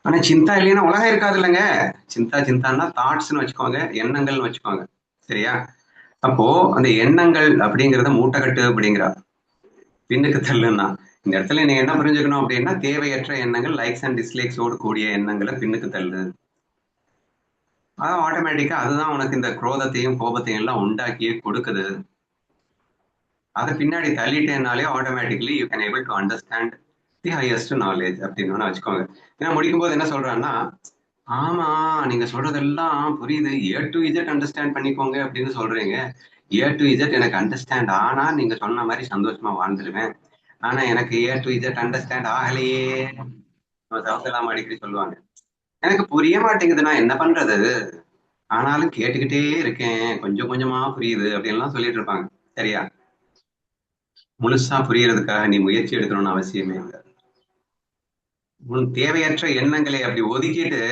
ஆனா சிந்தா இல்லைன்னா உலகம் இருக்காது இல்லைங்க. சிந்தான்னா தாட்ஸ்ன்னு வச்சுக்கோங்க, எண்ணங்கள்னு வச்சுக்கோங்க. சரியா? அப்போ அந்த எண்ணங்கள் அப்படிங்கிறத மூட்டைக்கட்டு அப்படிங்கிறா. பின்னுக்கு தள்ளுன்னா இந்த இடத்துல நீங்க என்ன புரிஞ்சுக்கணும் அப்படின்னா, தேவையற்ற எண்ணங்கள், லைக்ஸ் அண்ட் டிஸ்லைக்ஸோடு கூடிய எண்ணங்களை பின்னுக்கு தள்ளு. அதான் ஆட்டோமேட்டிக்கா அதுதான் உனக்கு இந்த குரோதத்தையும் கோபத்தையும் எல்லாம் உண்டாக்கியே கொடுக்குது. அதை பின்னாடி தள்ளிட்டேனாலே automatically you can able to understand the highest knowledge அப்படின்னு வச்சுக்கோங்க. ஏன்னா முடிக்கும் போது என்ன சொல்றான்னா, ஆமா நீங்க சொல்றதெல்லாம் புரியுது, A to Z அண்டர்ஸ்டாண்ட் பண்ணிக்கோங்க அப்படின்னு சொல்றீங்க. A to Z எனக்கு அண்டர்ஸ்டாண்ட் ஆனா நீங்க சொன்ன மாதிரி சந்தோஷமா வாழ்ந்துருவேன். ஆனா எனக்கு A to Z அண்டர்ஸ்டாண்ட் ஆகலையே. சௌசலாம் அடிக்கடி சொல்லுவாங்க, எனக்கு புரிய மாட்டேங்குது, நான் என்ன பண்றது, ஆனாலும் கேட்டுக்கிட்டே இருக்கேன், கொஞ்சம் கொஞ்சமா புரியுது அப்படின்லாம் சொல்லிட்டு இருப்பாங்க. சரியா? முழுசா புரியறதுக்காக நீ முயற்சி எடுக்கணும்னு அவசியமே இல்லை. உன் தேவையற்ற எண்ணங்களை அப்படி ஒதுக்கிட்டு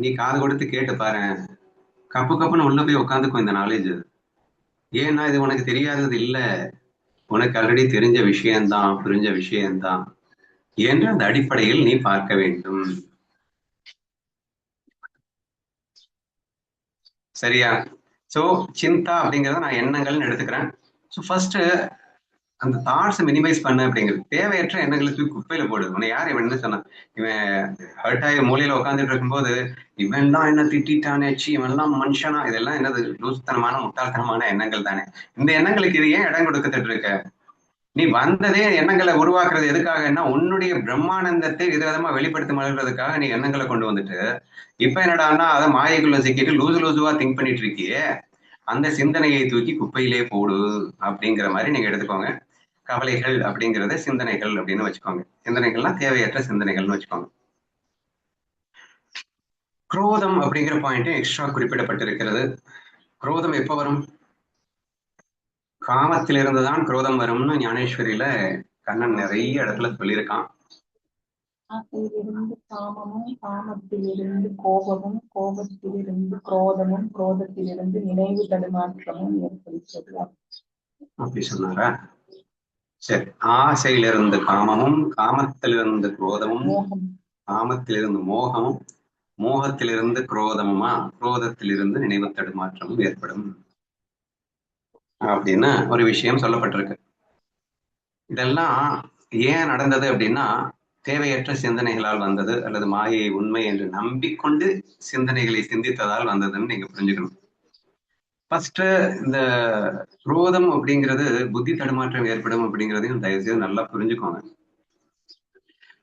நீ காது கொடுத்து கேட்டு பாரு, கப்பு கப்புன்னு உள்ள போய் உட்காந்துக்கும் இந்த நாலேஜ். ஏன்னா இது உனக்கு தெரியாதது இல்ல, உனக்கு ஆல்ரெடி தெரிஞ்ச விஷயம்தான், புரிஞ்ச விஷயம்தான் என்று அந்த அடிப்படையில் நீ பார்க்க வேண்டும். சரியா? சோ சிந்தா அப்படிங்கறத நான் எண்ணங்கள்னு எடுத்துக்கிறேன். ஸோ ஃபர்ஸ்ட் அந்த தாட்ஸை மினிமைஸ் பண்ண அப்படிங்கிறது. தேவையற்ற எண்ணங்களை தூக்கி குப்பையில போடு. உன்னை யார் இவன் என்ன சொன்னான்? இவன் ஹர்ட் ஆகி மூலையில உட்காந்துட்டு இருக்கும்போது இவன் தான் என்ன திட்டானேச்சு, இவன் எல்லாம் மனுஷனா, இதெல்லாம் என்னது லூசுத்தனமான முட்டாள்தனமான எண்ணங்கள் தானே. இந்த எண்ணங்களுக்கு இது ஏன் இடம் கொடுத்துட்டு இருக்க? நீ வந்ததே எண்ணங்களை உருவாக்குறது எதுக்காகன்னா, உன்னுடைய பிரம்மானந்தத்தை விதவிதமா வெளிப்படுத்த மலர்றதுக்காக நீ எண்ணங்களை கொண்டு வந்துட்டு இப்ப என்னடான்னா அதை மாயைக்குள்ள சிக்கிட்டு லூசுவா திங்க் பண்ணிட்டு இருக்கியே, அந்த சிந்தனையை தூக்கி குப்பையிலே போடு அப்படிங்கிற மாதிரி நீங்க எடுத்துக்கோங்க. கவலைகள் அப்படிங்கறத சிந்தனைகள் அப்படின்னு வச்சுக்கோங்க. சிந்தனைகள்லாம் தேவையற்ற சிந்தனைகள்னு வச்சுக்கோங்க. குரோதம் அப்படிங்கிற பாயிண்ட் எக்ஸ்ட்ரா குறிப்பிடப்பட்டிருக்கிறது. குரோதம் எப்ப வரும்? காமத்திலிருந்துதான் குரோதம் வரும்னு ஞானேஸ்வரியில கண்ணன் நிறைய இடத்துல சொல்லியிருக்கான். ஆசையிலிருந்து காமமும், காமத்திலிருந்து கோபமும், கோபத்திலிருந்து குரோதமும், குரோதத்திலிருந்து நினைவு தடுமாற்றமும் ஏற்படுகிறது அப்படி சொன்னாரா? சரி. ஆசையிலிருந்து காமமும், காமத்திலிருந்து குரோதமும், காமத்திலிருந்து மோகமும், மோகத்திலிருந்து குரோதமுமா, குரோதத்திலிருந்து நினைவு தடுமாற்றமும் ஏற்படும் அப்படின்னு ஒரு விஷயம் சொல்லப்பட்டிருக்கு. இதெல்லாம் ஏன் நடந்தது அப்படின்னா, தேவையற்ற சிந்தனைகளால் வந்தது, அல்லது மாயை உண்மை என்று நம்பிக்கொண்டு சிந்தனைகளை சிந்தித்ததால் வந்ததுன்னு நீங்க புரிஞ்சுக்கணும். ஃபர்ஸ்ட் இந்த குரோதம் அப்படிங்கிறது புத்தி தடுமாற்றம் ஏற்படும் அப்படிங்கிறதையும் தயவுசெய்து நல்லா புரிஞ்சுக்கோங்க.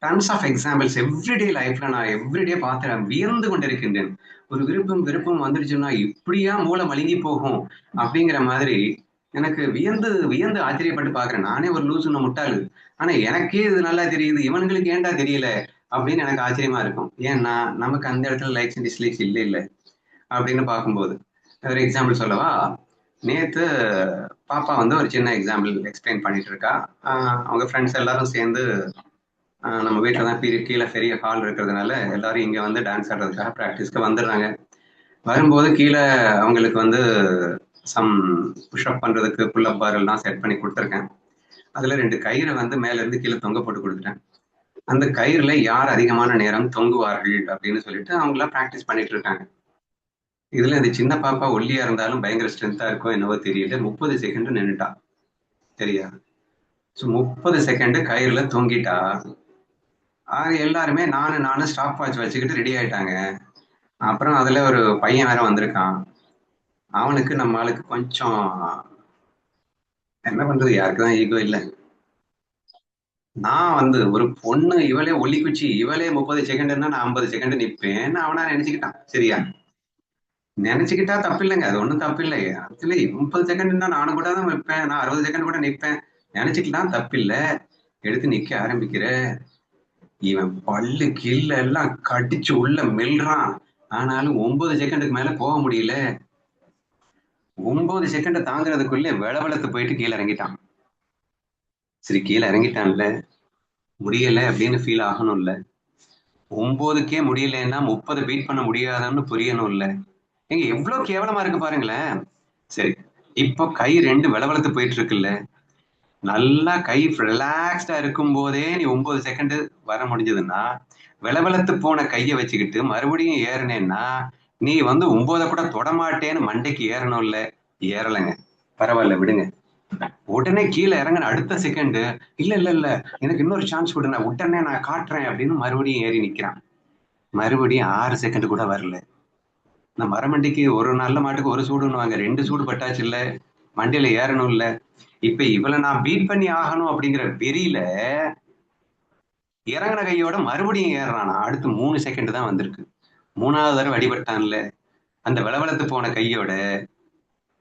டன்ஸ் ஆஃப் எக்ஸாம்பிள்ஸ் எவ்ரிடே லைஃப்ல நான் எவ்ரிடே பார்த்து வியந்து கொண்டிருக்கின்றேன். ஒரு விருப்பம் வந்துருச்சுன்னா இப்படியா மூளை மழுங்கி போகும் அப்படிங்கிற மாதிரி எனக்கு வியந்து ஆச்சரியப்பட்டு பாக்குறேன். நானே ஒரு லூசுன்னு முட்டாளு, ஆனா எனக்கே இது நல்லா தெரியுது, இவனுங்களுக்கு ஏன்டா தெரியல அப்படின்னு எனக்கு ஆச்சரியமா இருக்கும். ஏன்னா நமக்கு அந்த இடத்துல லைக்ஸ் அண்ட் டிஸ்லைக்ஸ் இல்லை அப்படின்னு பார்க்கும்போது ஒரு எக்ஸாம்பிள் சொல்லவா? நேத்து பாப்பா வந்து ஒரு சின்ன எக்ஸாம்பிள் எக்ஸ்பிளைன் பண்ணிட்டு இருக்கா. அவங்க ஃப்ரெண்ட்ஸ் எல்லாரும் சேர்ந்து நம்ம வீட்டில் தான் கீழே பெரிய ஹால் இருக்கிறதுனால எல்லாரும் இங்க வந்து டான்ஸ் ஆடுறதுக்காக ப்ராக்டிஸ்க்கு வந்துடுறாங்க. வரும்போது கீழே அவங்களுக்கு வந்து சம் புஷ்அப் பண்றதுக்கு புல்லப் பார் எல்லாம் செட் பண்ணி கொடுத்துருக்கேன். அதுல 2 கயிறை வந்து மேல இருந்து கீழே தொங்க போட்டு கொடுத்துட்டேன். அந்த கயிறுல யார் அதிகமான நேரம் தொங்குவார்கள் அப்படின்னு சொல்லிட்டு அவங்கள ப்ராக்டிஸ் பண்ணிட்டு இருக்காங்க. இதுல இந்த சின்ன பாப்பா ஒல்லியா இருந்தாலும் பயங்கர ஸ்ட்ரென்த்தா இருக்கும் என்னவோ தெரியல, 30 செகண்ட் நின்னுட்டா. சரியா? ஸோ 30 செகண்ட் கயிறுல தொங்கிட்டா. எல்லாருமே நானும் ஸ்டாப் வாட்ச் வச்சுக்கிட்டு ரெடி ஆயிட்டாங்க. அப்புறம் அதுல ஒரு பையன் வேற வந்திருக்கான். அவனுக்கு நம்ம ஆளுக்கு கொஞ்சம் என்ன பண்றது, யாருக்குதான் ஈகோ இல்லை. நான் வந்து ஒரு பொண்ணு இவளே ஒல்லி குச்சி இவளே 30 செகண்ட்னா நான் 50 செகண்ட் நிப்பேன்னு அவனா நினைச்சுக்கிட்டான். சரியா? நினைச்சுக்கிட்டா தப்பு இல்லைங்க, அது ஒண்ணும் தப்பு இல்லை. ஆக்சுவலி 30 செகண்ட்னா நானும் கூட தான் நிற்பேன், நான் 60 செகண்ட் கூட நிப்பேன். நினைச்சுக்கலாம், தப்பு இல்லை. எடுத்து நிக்க ஆரம்பிக்கிற, இவன் பல்லு கில்ல எல்லாம் கடிச்சு உள்ள மெல்றான். ஆனாலும் 9 செகண்டுக்கு மேல போக முடியல. 9 செகண்ட் தாங்குறதுக்குள்ளே வெளவெளத்து போயிட்டு கீழே இறங்கிட்டான். சரி, கீழே இறங்கிட்டான்ல, முடியல அப்படின்னு ஃபீல் ஆகணும்ல. 9க்கே முடியலன்னா 30 பீட் பண்ண முடியாதான்னு புரியணும்ல. எங்க எவ்வளவு கேவலமா இருக்கு பாருங்களேன். சரி, இப்போ கை 2 வெளவெளத்து போயிட்டு இருக்குல்ல, நல்லா கை ரிலாக்ஸ்டா இருக்கும் போதே நீ 9 செகண்ட் வர முடிஞ்சதுன்னா, வெளவெளத்து போன கையை வச்சுக்கிட்டு மறுபடியும் ஏறினேன்னா நீ வந்து 9 கூட தொடமாட்டேன்னு மண்டைக்கு ஏறணும்ல. ஏறலைங்க, பரவாயில்ல விடுங்க. உடனே கீழே இறங்கின அடுத்த செகண்ட், இல்ல இல்ல இல்ல எனக்கு இன்னொரு சான்ஸ் கொடுங்க, உடனே நான் காட்டுறேன் அப்படின்னு மறுபடியும் ஏறி நிக்கிறான். மறுபடியும் 6 செகண்ட் கூட வரல. நான் மரமண்டிக்கு ஒரு நல்ல மாட்டுக்கு ஒரு சூடுன்னுவாங்க, 2 சூடு பட்டாச்சு இல்ல, மண்டியில ஏறணும் இல்ல. இப்ப இவளை நான் பீட் பண்ணி ஆகணும் அப்படிங்கிற வெறியில இறங்கின கையோட மறுபடியும் ஏறானா. அடுத்து 3 செகண்ட் தான் வந்திருக்கு. 3வது தடவை அடிபட்டான்ல, அந்த வெளவெளத்து போன கையோட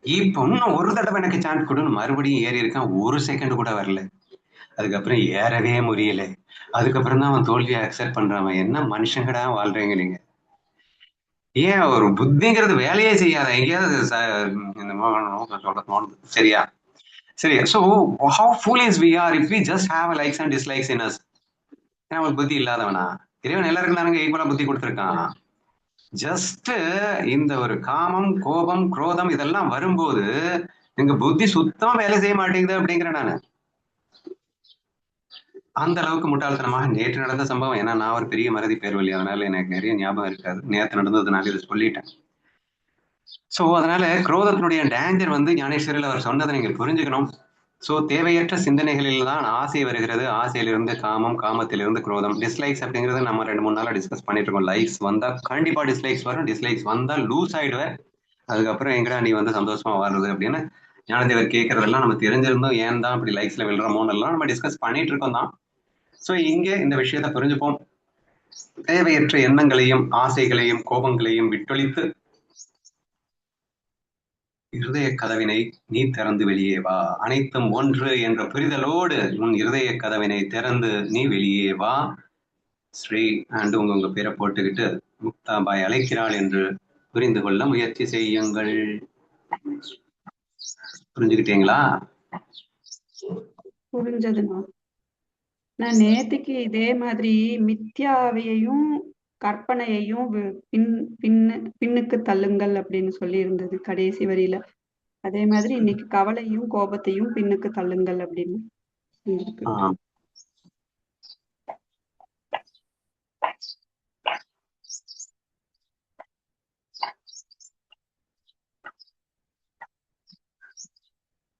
இப்ப இன்னும் ஒரு தடவை எனக்கு சான்ஸ் கொடுன்னு மறுபடியும் ஏறி இருக்கான். 1 செகண்ட் கூட வரல. அதுக்கப்புறம் ஏறவே முடியல. அதுக்கப்புறம் தான் அவன் தோல்வியை அக்செப்ட் பண்றான். என்ன மனுஷங்கடா வாழ்றீங்க நீங்க? ஏன் ஒரு புத்திங்கிறது வேலையே செய்யாத? எங்கேயாவது சொல்ல தோணுது. சரியா? சரி. So how foolish we are if we just have a likes and dislikes in us. அவங்களுக்கு புத்தி இல்லாதவனா? இறைவன் எல்லாருக்கும் தானுங்க ஈக்குவலா புத்தி கொடுத்துருக்கான். ஜஸ்ட் இந்த ஒரு காமம், கோபம், குரோதம் இதெல்லாம் வரும்போது எங்க புத்தி சுத்தமா வேலை செய்ய மாட்டேங்குது அப்படிங்கிறேன் நானு. அந்த அளவுக்கு முட்டாள்தனமாக நேற்று நடந்த சம்பவம். ஏன்னா நான் ஒரு பெரிய மறதி பேர்வழி, அதனால எனக்கு நிறைய ஞாபகம் இருக்காது. நேற்று நடந்ததுனால இதை சொல்லிட்டேன். சோ அதனால குரோதத்தினுடைய டேஞ்சர் வந்து ஞானேஸ்வரில் அவர் சொன்னதை நீங்க புரிஞ்சுக்கணும். சோ தேவையற்ற சிந்தனைகளில் தான் ஆசை வருகிறது. ஆசையிலிருந்து காமம், காமத்திலிருந்து குரோதம். டிஸ்லைக்ஸ் அப்படிங்கிறது நம்ம 2-3 நாளா டிஸ்கஸ் பண்ணிட்டு இருக்கோம். லைக்ஸ் வந்தா கண்டிப்பா டிஸ்லைக்ஸ் வரும், டிஸ்லைக்ஸ் வந்தா லூஸ் ஆயிடுவேன். அதுக்கப்புறம் எங்கடா நீ வந்து சந்தோஷமா வாழ்றது அப்படின்னு ஞானதேவர் கேட்கறதெல்லாம் நம்ம தெரிஞ்சிருந்தோம். ஏன் தான் அப்படி லைக்ஸ்ல விழுறோமோன்னு எல்லாம் நம்ம டிஸ்கஸ் பண்ணிட்டு இருக்கோம் தான். சோ இங்கே இந்த விஷயத்தை புரிஞ்சுப்போம். தேவையற்ற எண்ணங்களையும் ஆசைகளையும் கோபங்களையும் விட்டொழித்து இருதய கதவினை நீ திறந்து வெளியே வா. அனைத்தும் ஒன்று என்ற புரிதலோடு உன் இருதய கதவினை திறந்து நீ வெளியே வா. ஸ்ரீ அண்டு உங்க பேரை போட்டுக்கிட்டு முக்தாபாய் அழைக்கிறாள் என்று புரிந்து கொள்ள முயற்சி செய்யுங்கள். புரிஞ்சுக்கிட்டீங்களா? புரிஞ்சதுண்ணா. நான் நேத்துக்கு இதே மாதிரி மித்யாவையும் கற்பனையையும் பின்னுக்கு தள்ளுங்கள் அப்படின்னு சொல்லி இருந்தது கடைசி வரியில. அதே மாதிரி இன்னைக்கு கவலையும் கோபத்தையும் பின்னுக்கு தள்ளுங்கள் அப்படின்னு இருக்கு.